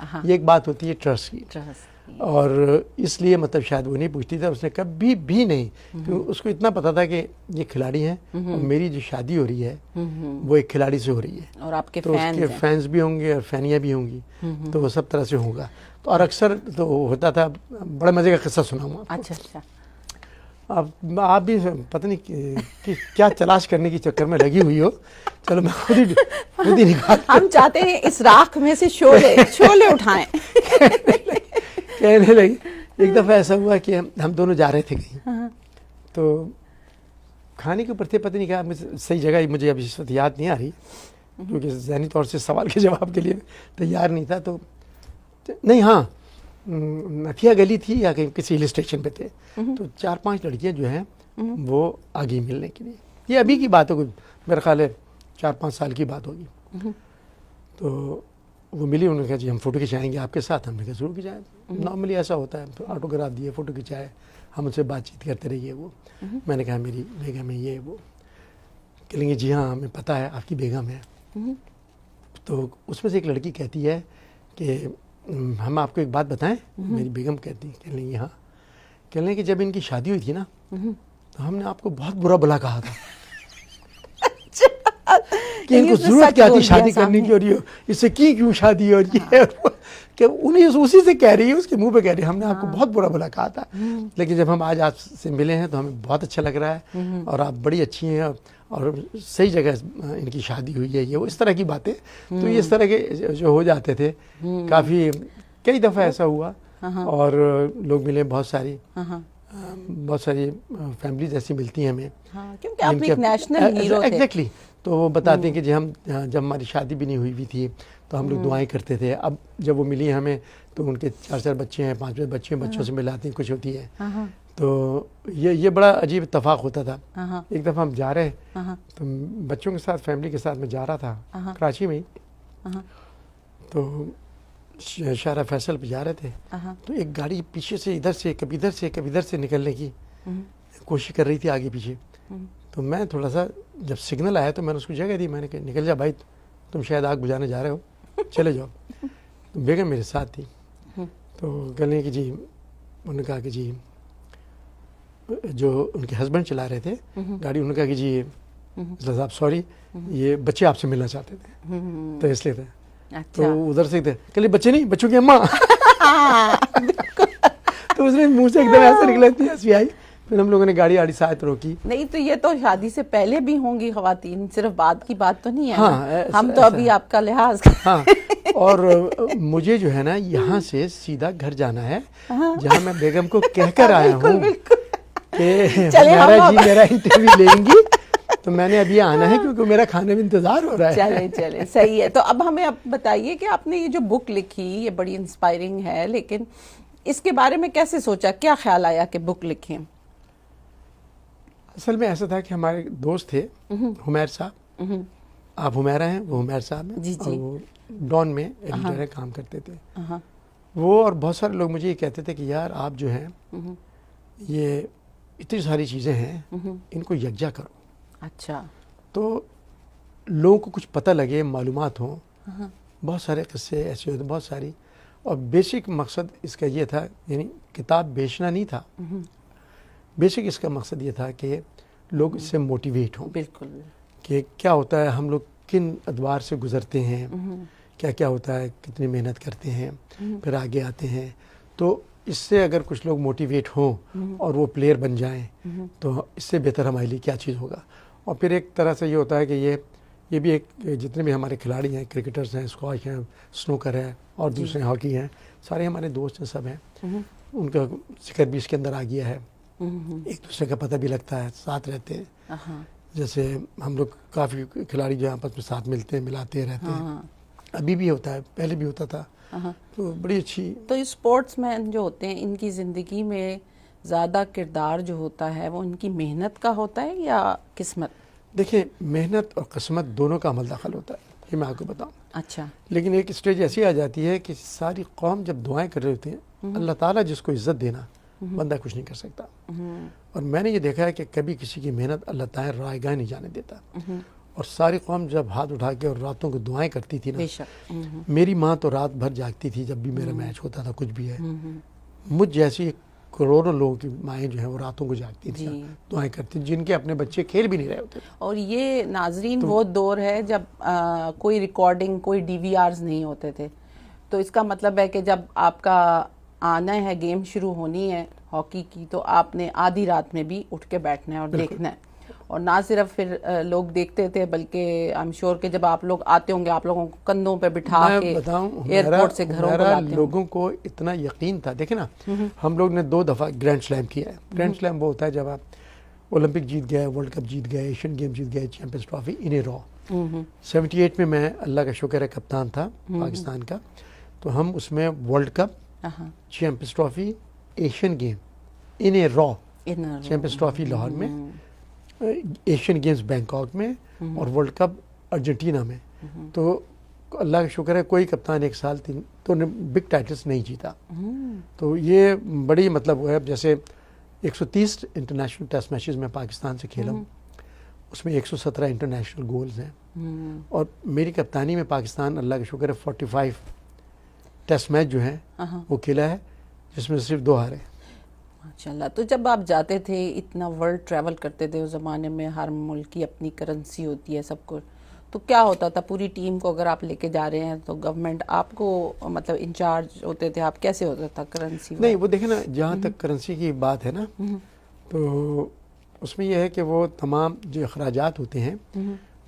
یہ ایک بات ہوتی ہے ٹرسٹ کی، اور اس لیے مطلب شاید وہ نہیں پوچھتی تھا، اس نے کبھی بھی نہیں، کیونکہ اس کو اتنا پتا تھا کہ یہ کھلاڑی ہیں اور میری جو شادی ہو رہی ہے وہ ایک کھلاڑی سے ہو رہی ہے، اور آپ کے تو اس کے فینس بھی ہوں گے اور فینیاں بھی ہوں گی، تو وہ سب طرح سے ہوگا. تو اور اکثر تو ہوتا تھا. بڑے مزے کا قصہ سناؤں گا. اچھا اچھا. اب آپ بھی پتہ نہیں کہ کیا تلاش کرنے کی چکر میں لگی ہوئی ہو. چلو میں خود ہی نکال. ہم چاہتے ہیں اس راکھ میں سے شعلے اٹھائیں. کہنے لگی ایک دفعہ ایسا ہوا کہ ہم دونوں جا رہے تھے کہیں، تو کھانے کے اوپر تھے، پتہ نہیں کیا صحیح جگہ مجھے ابھی اس وقت یاد نہیں آ رہی، کیونکہ ذہنی طور سے سوال کے جواب کے لیے تیار نہیں تھا. تو نہیں، ہاں نتھیا گلی تھی یا کہیں کسی ہل اسٹیشن پہ تھے، تو 4-5 لڑکیاں جو ہیں وہ آگئی ملنے کے لیے. یہ ابھی کی بات ہوگی، میرا خیال ہے 4-5 سال کی بات ہوگی. تو وہ ملی، انہوں نے کہا جی ہم فوٹو کھنچائیں گے آپ کے ساتھ. ہم نے کہا ضرور کھنچائیں. نارملی ایسا ہوتا ہے، آٹوگراف دیے، فوٹو کھنچائے، ہم ان سے بات چیت کرتے رہیے. وہ میں نے کہا میری بیگم ہے یہ وہ. کہیں گے جی ہاں ہمیں پتہ ہے آپ کی بیگم ہے. تو اس میں سے ایک لڑکی کہتی ہے کہ ہم آپ کو ایک بات بتائیں. میری بیگم کہتی ہے، کہنے لگی ہاں. کہنے کہ جب ان کی شادی ہوئی تھی نا تو ہم نے آپ کو بہت برا بھلا کہا تھا کہ ان کو ضرورت کیا تھی شادی کرنے کی، اور یہ اس سے کیوں شادی ہو رہی ہے. کہ انہیں اسی سے کہہ رہی ہے، اس کے منہ پہ کہہ رہی ہے ہم نے آپ کو بہت برا بھلا کہا تھا، لیکن جب ہم آج آپ سے ملے ہیں تو ہمیں بہت اچھا لگ رہا ہے، اور آپ بڑی اچھی ہیں، اور صحیح جگہ ان کی شادی ہوئی ہے. یہ وہ اس طرح کی باتیں. تو یہ اس طرح کے جو ہو جاتے تھے کافی. کئی دفعہ ایسا ہوا، اور لوگ ملے، بہت ساری فیملیز ایسی ملتی ہیں ہمیں، کیونکہ آپ ایک نیشنل ہیرو تھے. ایگزیکٹلی. تو وہ بتاتے ہیں کہ جب ہماری شادی بھی نہیں ہوئی تھی تو ہم لوگ دعائیں کرتے تھے. اب جب وہ ملی ہمیں تو ان کے 4 بچے ہیں، 5 بچے ہیں، بچوں سے ملاتی ہیں، کچھ ہوتی ہے. تو یہ بڑا عجیب اتفاق ہوتا تھا. ایک دفعہ ہم جا رہے تو بچوں کے ساتھ، فیملی کے ساتھ میں جا رہا تھا کراچی میں ہی. تو شارع فیصل پہ جا رہے تھے، تو ایک گاڑی پیچھے سے ادھر سے کبھی ادھر سے نکلنے کی کوشش کر رہی تھی آگے پیچھے. تو میں تھوڑا سا جب سگنل آیا تو میں نے اس کو جگہ دی. میں نے کہا نکل جا بھائی، تم شاید آگ بجھانے جا رہے ہو، چلے جاؤ. بیگم میرے ساتھ تھی. تو کہنے کہ جی، انہوں نے کہا کہ جی، جو ان کے ہسبینڈ چلا رہے تھے گاڑی، انہوں نے کہا کہ جی صاحب سوری، یہ بچے آپ سے ملنا چاہتے تھے تو اس لیے تھے. تو ادھر سے تھے، کہ بچے نہیں، بچوں کی اماں. تو اس نے منہ سے ایک دم ایسا نکلا، اتنی ہنسی آئی. پھر ہم لوگوں نے گاڑی ساتھ روکی. نہیں تو یہ تو شادی سے پہلے بھی ہوں گی خواتین، صرف بعد کی بات تو نہیں ہے. ہم تو ابھی آپ کا لحاظ. ہاں. اور مجھے جو ہے نا یہاں سے سیدھا گھر جانا ہے، جہاں میں بیگم کو کہہ کر آیا ہوں کہ میرا انٹرویو لیں گی، تو میں نے ابھی آنا ہے کیونکہ میرا کھانے میں انتظار ہو رہا ہے. چلے صحیح ہے. تو اب ہمیں بتائیے کہ آپ نے یہ جو بک لکھی یہ بڑی انسپائرنگ ہے، لیکن اس کے بارے میں کیسے سوچا، کیا خیال آیا کہ بک لکھیں؟ اصل میں ایسا تھا کہ ہمارے دوست تھے حمیر صاحب. آپ حمیرہ ہیں، وہ حمیر صاحب ہیں. اور وہ ڈان میں ایڈیٹر ہے، کام کرتے تھے. وہ اور بہت سارے لوگ مجھے یہ کہتے تھے کہ یار آپ جو ہیں یہ اتنی ساری چیزیں ہیں، ان کو یکجا کرو. اچھا. تو لوگوں کو کچھ پتہ لگے، معلومات ہوں. بہت سارے قصے ایسے ہوتے، بہت ساری. اور بیسک مقصد اس کا یہ تھا، یعنی کتاب بیچنا نہیں تھا. بیسک اس کا مقصد یہ تھا کہ لوگ اس سے موٹیویٹ ہوں. بالکل. کہ کیا ہوتا ہے، ہم لوگ کن ادوار سے گزرتے ہیں، کیا ہوتا ہے، کتنی محنت کرتے ہیں، پھر آگے آتے ہیں. تو اس سے اگر کچھ لوگ موٹیویٹ ہوں اور وہ پلیئر بن جائیں تو اس سے بہتر ہمارے لیے کیا چیز ہوگا. اور پھر ایک طرح سے یہ ہوتا ہے کہ یہ بھی ایک، جتنے بھی ہمارے کھلاڑی ہیں، کرکٹرز ہیں، اسکواش ہیں، سنوکر ہے، اور دوسرے ہاکی ہیں، سارے ہمارے دوست ہیں، سب ہیں. ان کا ذکر بھی اس کے اندر آ گیا ہے. ایک دوسرے کا پتہ بھی لگتا ہے، ساتھ رہتے ہیں. جیسے ہم لوگ کافی کھلاڑی جو آپس میں ساتھ ملتے ہیں، ملاتے رہتے ہیں. ابھی بھی ہوتا ہے، پہلے بھی ہوتا تھا. تو بڑی اچھی. تو اسپورٹس مین جو ہوتے ہیں، ان کی زندگی میں زیادہ کردار جو ہوتا ہے وہ ان کی محنت کا ہوتا ہے یا قسمت؟ دیکھیں، محنت اور قسمت دونوں کا عمل دخل ہوتا ہے، یہ میں آپ کو بتاؤں. اچھا. لیکن ایک اسٹیج ایسی آ جاتی ہے کہ ساری قوم جب دعائیں کر رہے ہوتے ہیں، اللہ تعالیٰ جس کو عزت دینا، بندہ کچھ نہیں کر سکتا. اور میں نے یہ دیکھا ہے کہ کبھی کسی کی محنت اللہ تعالیٰ رائے گاہ نہیں جانے دیتا. اور ساری قوم جب ہاتھ اٹھا کے اور راتوں کو دعائیں کرتی تھی نا, بے شک. میری ماں تو رات بھر جاگتی تھی جب بھی میرا میچ ہوتا تھا, کچھ بھی ہے. مجھ جیسی کروڑوں لوگوں کی مائیں جو ہیں وہ راتوں کو جاگتی تھیں, دعائیں کرتی, جن کے اپنے بچے کھیل بھی نہیں رہے ہوتے. اور یہ ناظرین وہ دور ہے جب کوئی ریکارڈنگ, کوئی ڈی وی آرز نہیں ہوتے تھے. تو اس کا مطلب ہے کہ جب آپ کا آنا ہے, گیم شروع ہونی ہے ہاکی کی, تو آپ نے آدھی رات میں بھی اٹھ کے بیٹھنا ہے اور دیکھنا ہے. اور نہ صرف پھر لوگ دیکھتے تھے بلکہ I'm sure کہ جب آپ لوگ آتے ہوں گے آپ لوگوں کو کندھوں پہ بٹھا کے ایئرپورٹ سے گھروں کو لاتے ہوں. لوگوں کو اتنا یقین تھا. دیکھیں نا, ہم لوگ نے 2 دفعہ گرینڈ سلیم کیا ہے. گرینڈ سلیم وہ ہوتا ہے جب آپ اولمپک جیت گئے, ورلڈ کپ جیت گئے, ایشین گیم جیت گئے, چیمپئنز ٹرافی ان اے را. 78 میں اللہ کا شکر ہے کپتان تھا پاکستان کا, تو ہم اس میں world cup, champions trophy, Asian game in a row. Champions trophy Lahore میں, ایشین گیمز بینکاک میں, اور ورلڈ کپ ارجنٹینا میں. تو اللہ کا شکر ہے کوئی کپتان ایک سال تو بگ ٹائٹلز نہیں جیتا. تو یہ بڑی مطلب وہ ہے, جیسے 130 انٹرنیشنل ٹیسٹ میچز میں پاکستان سے کھیلا ہوں, اس میں 117 انٹرنیشنل گولز ہیں. اور میری کپتانی میں پاکستان اللہ کا شکر ہے 45 ٹیسٹ میچ جو ہیں وہ کھیلا ہے, جس میں صرف 2 ہارے. ماشاءاللہ. تو جب آپ جاتے تھے, اتنا ورلڈ ٹریول کرتے تھے اس زمانے میں, ہر ملک کی اپنی کرنسی ہوتی ہے سب کچھ, تو کیا ہوتا تھا پوری ٹیم کو اگر آپ لے کے جا رہے ہیں تو گورنمنٹ آپ کو مطلب انچارج ہوتے تھے, آپ کیسے ہوتا تھا کرنسی؟ نہیں وہ دیکھیں نا, جہاں تک کرنسی کی بات ہے نا, تو اس میں یہ ہے کہ وہ تمام جو اخراجات ہوتے ہیں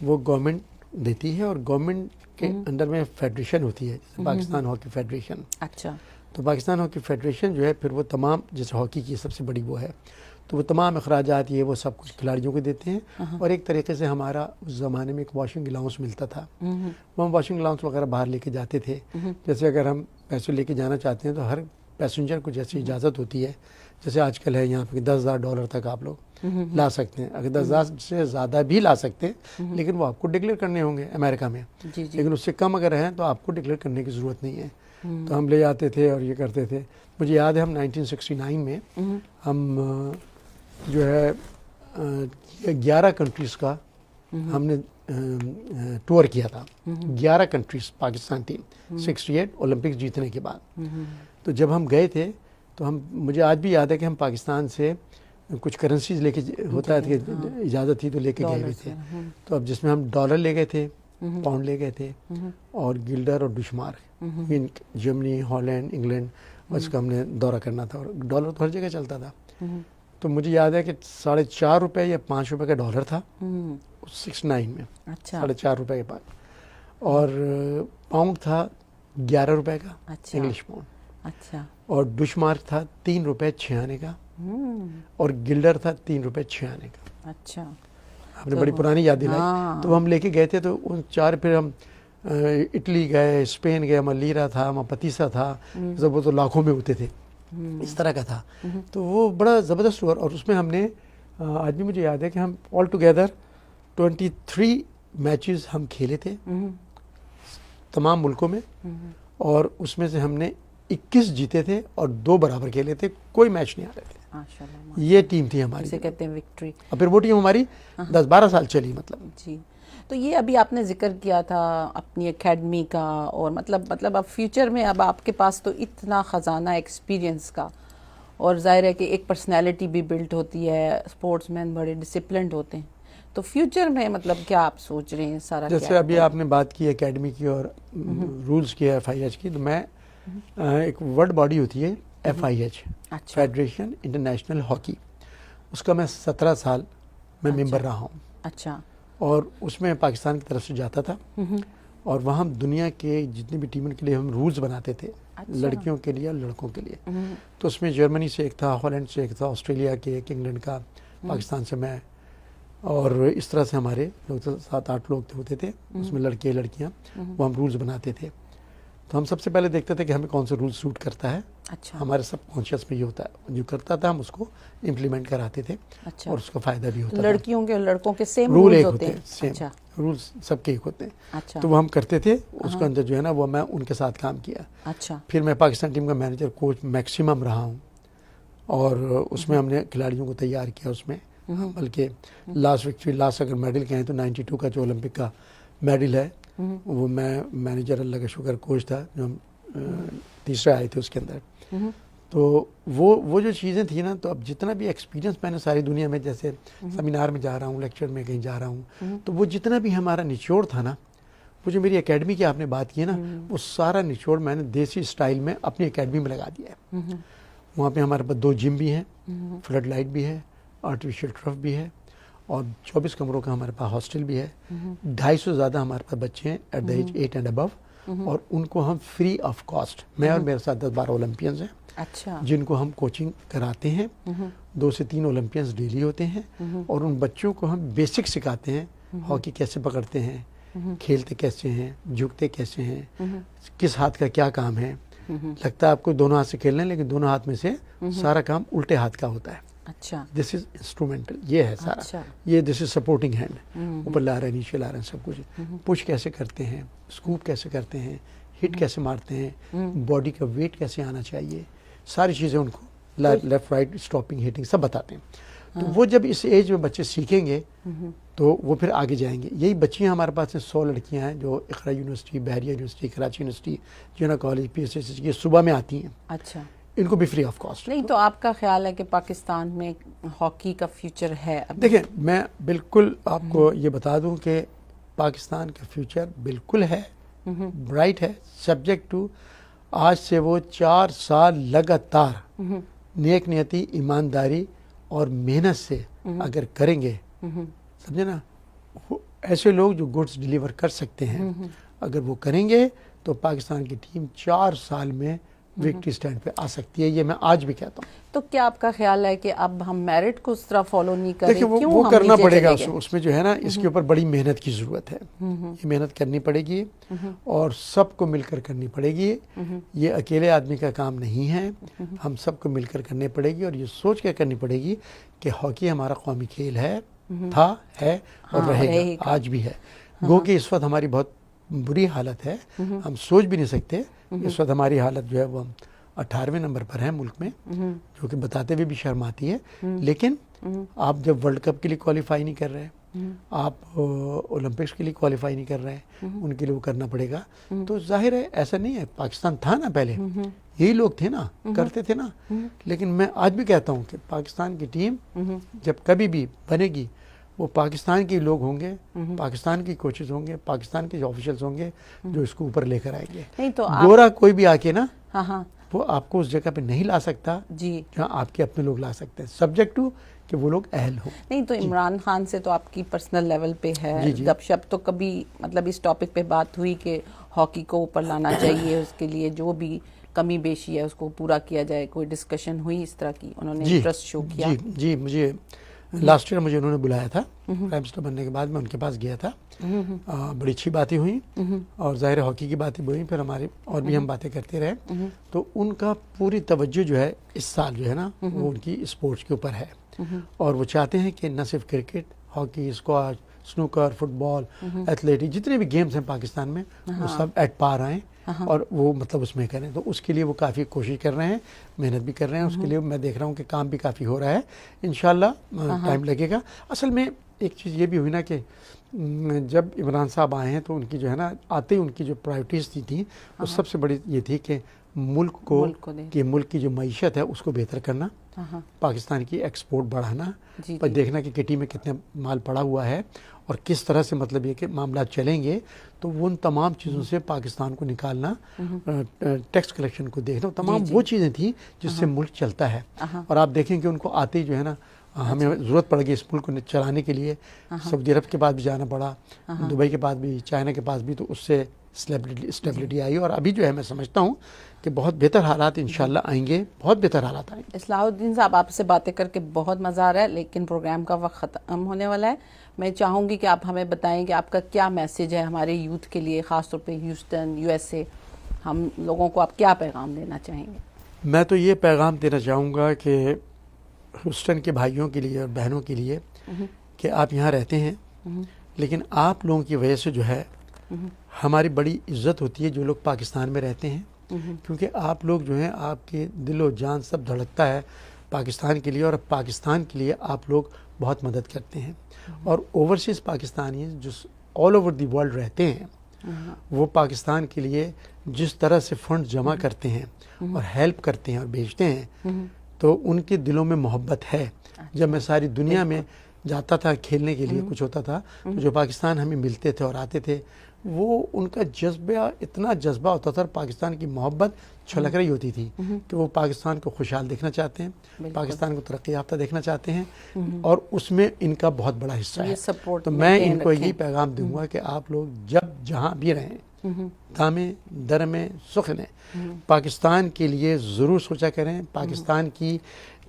وہ گورنمنٹ دیتی ہے, اور گورنمنٹ کے انڈر میں فیڈریشن ہوتی ہے, جیسے پاکستان ہاکی فیڈریشن. اچھا. تو پاکستان ہاکی فیڈریشن جو ہے پھر وہ تمام, جیسے ہاکی کی سب سے بڑی وہ ہے, تو وہ تمام اخراجات یہ وہ سب کچھ کھلاڑیوں کو دیتے ہیں. اور ایک طریقے سے ہمارا اس زمانے میں ایک واشنگ الاؤنس ملتا تھا, وہ ہم واشنگ الاؤنس وغیرہ باہر لے کے جاتے تھے. جیسے اگر ہم پیسے لے کے جانا چاہتے ہیں تو ہر پیسنجر کو جیسی اجازت ہوتی ہے, جیسے آج کل ہے یہاں پہ $10,000 تک آپ لوگ لا سکتے ہیں, اگر 10,000 سے زیادہ بھی لا سکتے ہیں, لیکن وہ آپ کو ڈکلیئر کرنے ہوں گے امریکہ میں. لیکن اس سے کم اگر ہیں تو آپ کو ڈکلیئر کرنے کی ضرورت نہیں ہے. تو ہم لے جاتے تھے اور یہ کرتے تھے. مجھے یاد ہے ہم 1969 میں ہم جو ہے 11 کنٹریز کا ہم نے ٹور کیا تھا. 11 کنٹریز پاکستان ٹیم 68 اولمپکس جیتنے کے بعد. تو جب ہم گئے تھے تو مجھے آج بھی یاد ہے کہ ہم پاکستان سے کچھ کرنسیز لے کے, ہوتا ہے کہ اجازت تھی تو لے کے گئے ہوئے تھے. تو اب جس میں ہم ڈالر لے گئے تھے, پاؤنڈ لے گئے تھے, اور گلڈر اور ڈچمارک, جرمنی, ہالینڈ, انگلینڈ, اس کا ہم نے دورہ کرنا تھا. اور ڈالر تو ہر جگہ چلتا تھا. تو مجھے یاد ہے کہ $4.5 یا $5 کا ڈالر تھا 69 میں, $4.5 کے بعد. اور پاؤنڈ تھا $11 کا, انگلش پاؤنڈ. اچھا. اور ڈچمارک تھا $3.96 کا, اور گلڈر تھا $3.96 کا. اچھا. آپ نے بڑی پرانی یاد دلائی. تو ہم لے کے گئے تھے, تو ان 4 پھر ہم اٹلی گئے, اسپین گئے, ہمارا لیرا تھا, ہمارا پتیسا تھا, جب وہ تو لاکھوں میں ہوتے تھے, اس طرح کا تھا. تو وہ بڑا زبردست ہوا. اور اس میں ہم نے, آج بھی مجھے یاد ہے کہ ہم آل ٹوگیدر 23 میچز ہم کھیلے تھے تمام ملکوں میں, اور اس میں سے ہم نے 21 جیتے تھے اور 2 برابر کھیلے تھے, کوئی میچ نہیں ہارے تھے. یہ ٹیم تھی ہماری, جسے کہتے ہیں وکٹری. اور پھر وہ ٹیم ہماری 10-12 سال چلی. مطلب جی. تو یہ ابھی آپ نے ذکر کیا تھا اپنی اکیڈمی کا, اور مطلب اب فیوچر میں اب آپ کے پاس تو اتنا خزانہ ایکسپیرینس کا, اور ظاہر ہے کہ ایک پرسنالٹی بھی بلٹ ہوتی ہے, اسپورٹس مین بڑے ڈسپلنڈ ہوتے ہیں. تو فیوچر میں مطلب کیا آپ سوچ رہے ہیں سارا؟ جیسے ابھی آپ نے بات کی اکیڈمی کی اور رولز کی FIH کی, تو میں ایک ورلڈ باڈی ہوتی ہے FIH, فیڈریشن انٹرنیشنل ہاکی, اس کا میں 17 سال میں ممبر رہا ہوں. اچھا. اور اس میں پاکستان کی طرف سے جاتا تھا, اور وہاں دنیا کے جتنی بھی ٹیموں کے لیے ہم رولز بناتے تھے, لڑکیوں کے لیے اور لڑکوں کے لیے. تو اس میں جرمنی سے ایک تھا, ہالینڈ سے ایک تھا, آسٹریلیا کے ایک, انگلینڈ کا, پاکستان سے میں, اور اس طرح سے ہمارے لوگ 7-8 لوگ ہوتے تھے. اس میں لڑکے لڑکیاں, وہ ہم رولز بناتے تھے. تو ہم سب سے پہلے دیکھتے تھے کہ ہمیں کون سا رول سوٹ کرتا ہے. اچھا. ہمارے سب کانشیس میں یہ ہوتا ہے, جو کرتا تھا ہم اس کو امپلیمنٹ کراتے تھے. اچھا. اور اس کا فائدہ بھی ہوتا تھا. لڑکیوں کے اور لڑکوں کے سیم رول ہوتے ہیں. سیم رولز سب کے ایک ہوتے ہیں. اچھا. تو وہ ہم کرتے تھے. اس کے اندر جو ہے نا, وہ میں ان کے ساتھ کام کیا. اچھا. پھر میں پاکستان ٹیم کا مینیجر, کوچ میکسیمم رہا ہوں, اور اس میں ہم نے کھلاڑیوں کو تیار کیا. اس میں بلکہ لاسٹ اگر میڈل کہیں تو 92 کا جو اولمپک کا میڈل ہے وہ میں مینیجر اللہ کا شکر کوچ تھا جو ہم تیسرے آئے تھے اس کے اندر. تو وہ جو چیزیں تھیں نا, تو اب جتنا بھی ایکسپیرینس میں نے ساری دنیا میں جیسے سیمینار میں جا رہا ہوں, لیکچر میں کہیں جا رہا ہوں, تو وہ جتنا بھی ہمارا نچوڑ تھا نا, وہ جو میری اکیڈمی کی آپ نے بات کی ہے نا, وہ سارا نچوڑ میں نے دیسی اسٹائل میں اپنی اکیڈمی میں لگا دیا ہے. وہاں پہ ہمارے پاس 2 جم بھی ہیں, فلڈ لائٹ بھی ہے, آرٹیفیشیل ٹرف بھی ہے, اور 24 کمروں کا ہمارے پاس ہاسٹل بھی ہے. 250 سے زیادہ ہمارے پاس بچے ہیں at the age 8 and above, اور ان کو ہم فری آف کاسٹ, میں اور میرے ساتھ 10-12 اولمپئنز ہیں اچھا, جن کو ہم کوچنگ کراتے ہیں. 2 سے 3 اولمپئنز ڈیلی ہوتے ہیں, اور ان بچوں کو ہم بیسک سکھاتے ہیں. ہاکی کیسے پکڑتے ہیں, کھیلتے کیسے ہیں, جھکتے کیسے ہیں, کس ہاتھ کا کیا کام ہے. لگتا ہے آپ کو دونوں ہاتھ سے کھیلنا ہے, لیکن دونوں ہاتھ میں سے سارا کام الٹے ہاتھ کا ہوتا ہے. اچھا, دس از انسٹرومنٹل, یہ ہے سارا, یہ دس از سپورٹنگ ہینڈ, اوپر لا رہا ہے نیچے لا رہا ہے سب کچھ. پش کیسے کرتے ہیں, اسکوپ کیسے کرتے ہیں, ہٹ کیسے مارتے ہیں, باڈی کا ویٹ کیسے آنا چاہیے, ساری چیزیں ان کو لیفٹ رائٹ اسٹاپنگ ہٹنگ سب بتاتے ہیں. تو وہ جب اس ایج میں بچے سیکھیں گے تو وہ پھر آگے جائیں گے. یہی بچیاں ہمارے پاس 100 لڑکیاں ہیں جو اقرا university, Bahria university, Karachi university, جینا کالج, پی ایس ایس, یہ صبح میں آتی ہیں. اچھا, ان کو بھی فری آف کاسٹ. نہیں تو آپ کا خیال ہے کہ پاکستان میں ہاکی کا فیوچر ہے؟ دیکھیں, میں بالکل آپ کو یہ بتا دوں کہ پاکستان کا فیوچر بالکل ہے, برائٹ ہے, سبجیکٹ ٹو آج سے وہ 4 سال لگاتار نیک نیتی, ایمانداری اور محنت سے اگر کریں گے, سمجھے نا, ایسے لوگ جو گڈس ڈیلیور کر سکتے ہیں, اگر وہ کریں گے تو پاکستان کی ٹیم 4 سال میں وکٹری سٹینڈ پہ آ سکتی ہے. یہ میں آج بھی کہتا ہوں. تو کیا آپ کا خیال ہے کہ اب ہم میرٹ کو اس طرح فالو نہیں کریں؟ دیکھیں, وہ کرنا پڑے گا, اس میں جو ہے نا, اس کے اوپر بڑی محنت کی ضرورت ہے. یہ محنت کرنی پڑے گی اور سب کو مل کر کرنی پڑے گی. یہ اکیلے آدمی کا کام نہیں ہے, ہم سب کو مل کر کرنی پڑے گی, اور یہ سوچ کے کرنی پڑے گی کہ ہاکی ہمارا قومی کھیل ہے, تھا, ہے اور رہے گا, آج بھی ہے. گو کہ اس وقت ہماری بہت بری حالت ہے, ہم سوچ بھی نہیں سکتے. اس وقت ہماری حالت جو ہے وہ 18ویں نمبر پر ہے ملک میں, جو کہ بتاتے ہوئے بھی شرم آتی ہے. لیکن آپ جب ورلڈ کپ کے لیے کوالیفائی نہیں کر رہے, آپ اولمپکس کے لیے کوالیفائی نہیں کر رہے, ان کے لیے وہ کرنا پڑے گا. تو ظاہر ہے ایسا نہیں ہے, پاکستان تھا نا پہلے, یہی لوگ تھے نا, کرتے تھے نا. لیکن میں آج بھی کہتا ہوں کہ پاکستان کی ٹیم جب کبھی بھی بنے گی, وہ پاکستان کے لوگ ہوں گے, پاکستان کے کوچز ہوں گے, پاکستان کے آفیشلز ہوں گے جو اس کو اوپر لے کر آئیں گے. نہیں تو گورا کوئی بھی آ کے نا, ہاں وہ آپ کو اس جگہ پہ نہیں لا سکتا جی, جہاں آپ کے اپنے لوگ لا سکتے ہیں, سبجیکٹ ٹو کہ وہ لوگ اہل ہوں. نہیں تو عمران خان سے تو آپ کی پرسنل لیول پہ ہے گپ شپ, تو کبھی مطلب اس ٹاپک پہ بات ہوئی کہ ہاکی کو اوپر لانا چاہیے, اس کے لیے جو بھی کمی بیشی ہے اس کو پورا کیا جائے, کوئی ڈسکشن ہوئی اس طرح کی؟ انہوں نے انٹرسٹ شو کیا؟ جی, مجھے لاسٹ ایئر مجھے انہوں نے بلایا تھا, پرائم منسٹر بننے کے بعد میں ان کے پاس گیا تھا. بڑی اچھی باتیں ہوئیں, اور ظاہر ہاکی کی باتیں بھی ہوئیں, پھر ہماری اور بھی ہم باتیں کرتے رہے. تو ان کا پوری توجہ جو ہے اس سال جو ہے نا, وہ ان کی اسپورٹس کے اوپر ہے, اور وہ چاہتے ہیں کہ نہ صرف cricket, hockey, squash, snooker, football, athletic, جتنے بھی گیمز ہیں پاکستان میں, وہ سب ایٹ پار آئیں اور وہ مطلب اس میں کریں. تو اس کے لیے وہ کافی کوشش کر رہے ہیں, محنت بھی کر رہے ہیں. اس کے لیے میں دیکھ رہا ہوں کہ کام بھی کافی ہو رہا ہے. انشاءاللہ ٹائم لگے گا. اصل میں ایک چیز یہ بھی ہوئی نا کہ جب عمران صاحب آئے ہیں تو ان کی جو ہے نا, آتے ہی ان کی جو پرائیورٹیز تھیں, وہ سب سے بڑی یہ تھی کہ ملک کی جو معیشت ہے اس کو بہتر کرنا, پاکستان کی ایکسپورٹ بڑھانا, پر دیکھنا کہ کٹی میں کتنے مال پڑا ہوا ہے اور کس طرح سے مطلب یہ کہ معاملات چلیں گے. تو ان تمام چیزوں سے پاکستان کو نکالنا, ٹیکس کلیکشن کو دیکھنا, تمام وہ چیزیں تھیں جس سے ملک چلتا ہے. اور آپ دیکھیں کہ ان کو آتے ہی جو ہے نا, ہمیں ضرورت پڑ گئی اس ملک کو چلانے کے لیے. سعودی عرب کے پاس بھی جانا پڑا, دبئی کے پاس بھی, چائنا کے پاس بھی, تو اس سے اسٹیبلٹی آئی. اور ابھی جو ہے میں سمجھتا ہوں کہ بہت بہتر حالات انشاءاللہ آئیں گے, بہت بہتر حالات آئیں گے. اصلاح الدین صاحب, آپ سے باتیں کر کے بہت مزہ آ رہا ہے, لیکن پروگرام کا وقت ختم ہونے والا ہے. میں چاہوں گی کہ آپ ہمیں بتائیں کہ آپ کا کیا میسیج ہے ہمارے یوتھ کے لیے, خاص طور پہ ہیوسٹن, USA, ہم لوگوں کو آپ کیا پیغام دینا چاہیں گے؟ میں تو یہ پیغام دینا چاہوں گا کہ ہیوسٹن کے بھائیوں کے لیے اور بہنوں کے لیے کہ آپ یہاں رہتے ہیں, لیکن آپ لوگوں کی وجہ سے جو ہے ہماری بڑی عزت ہوتی ہے جو لوگ پاکستان میں رہتے ہیں, کیونکہ آپ لوگ جو ہیں, آپ کے دل و جان سب دھڑکتا ہے پاکستان کے لیے, اور پاکستان کے لیے آپ لوگ بہت مدد کرتے ہیں. اور اوورسیز پاکستانی جو آل اوور دی ورلڈ رہتے ہیں وہ پاکستان کے لیے جس طرح سے فنڈ جمع کرتے ہیں اور ہیلپ کرتے ہیں اور بھیجتے ہیں تو ان کے دلوں میں محبت ہے. جب میں ساری دنیا میں جاتا تھا کھیلنے کے لیے کچھ ہوتا تھا تو جو پاکستان ہمیں ملتے تھے اور آتے تھے وہ ان کا جذبہ اتنا جذبہ ہوتا تھا اور پاکستان کی محبت چھلک رہی ہوتی تھی کہ وہ پاکستان کو خوشحال دیکھنا چاہتے ہیں, پاکستان کو ترقی یافتہ دیکھنا چاہتے ہیں اور اس میں ان کا بہت بڑا حصہ ہے. تو میں ان کو یہی پیغام دوں گا کہ آپ لوگ جب جہاں بھی رہیں دامیں درمیں سخن پاکستان کے لیے ضرور سوچا کریں. پاکستان کی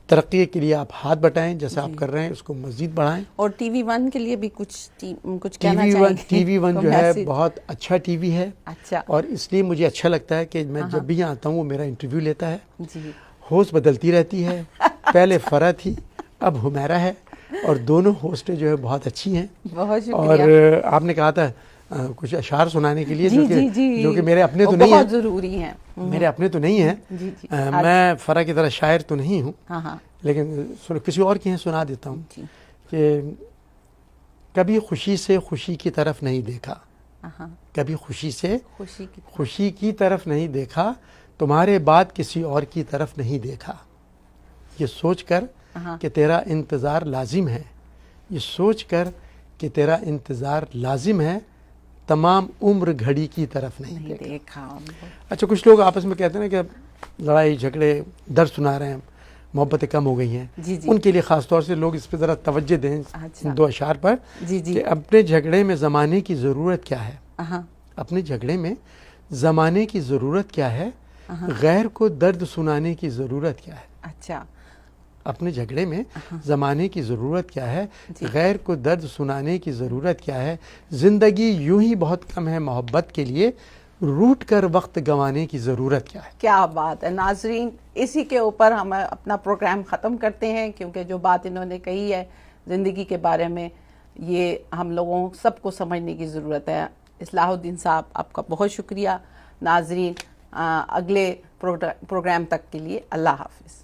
ترقی کے لیے آپ ہاتھ بٹائیں جیسا آپ کر رہے ہیں, اس کو مزید بڑھائیں. اور ٹی وی ون کے لیے بھی کچھ کہنا چاہیں گے؟ ٹی وی ون جو ہے بہت اچھا ٹی وی ہے اچھا, اور اس لیے مجھے اچھا لگتا ہے کہ میں جب بھی یہاں آتا ہوں وہ میرا انٹرویو لیتا ہے. جی ہوسٹ بدلتی رہتی ہے, پہلے فرح تھی اب حمیرہ ہے, اور دونوں ہوسٹیں جو ہے بہت اچھی ہیں. بہت شکریہ. اور آپ نے کہا تھا کچھ اشعار سنانے کے لیے جو کہ میرے اپنے تو نہیں ہیں, بہت ضروری ہیں, میرے اپنے تو نہیں ہیں. میں فرح کی طرح شاعر تو نہیں ہوں, لیکن کسی اور کی ہیں سنا دیتا ہوں کہ کبھی خوشی سے خوشی کی طرف نہیں دیکھا, کبھی خوشی سے خوشی کی طرف نہیں دیکھا, تمہارے بعد کسی اور کی طرف نہیں دیکھا. یہ سوچ کر کہ تیرا انتظار لازم ہے, یہ سوچ کر کہ تیرا انتظار لازم ہے, تمام عمر گھڑی کی طرف نہیں دیکھا. اچھا, کچھ لوگ آپس میں کہتے ہیں کہ لڑائی جھگڑے درد سنا رہے ہیں, محبتیں کم ہو گئی ہیں. ان کے لیے خاص طور سے لوگ اس پہ ذرا توجہ دیں ان دو اشعار پر کہ اپنے جھگڑے میں زمانے کی ضرورت کیا ہے, اپنے جھگڑے میں زمانے کی ضرورت کیا ہے, غیر کو درد سنانے کی ضرورت کیا ہے. اچھا, اپنے جھگڑے میں زمانے کی ضرورت کیا ہے, غیر کو درد سنانے کی ضرورت کیا ہے, زندگی یوں ہی بہت کم ہے محبت کے لیے, روٹ کر وقت گنوانے کی ضرورت کیا ہے. کیا بات ہے. ناظرین, اسی کے اوپر ہم اپنا پروگرام ختم کرتے ہیں کیونکہ جو بات انہوں نے کہی ہے زندگی کے بارے میں یہ ہم لوگوں سب کو سمجھنے کی ضرورت ہے. اصلاح الدین صاحب آپ کا بہت شکریہ. ناظرین, اگلے پروگرام تک کے لیے اللہ حافظ.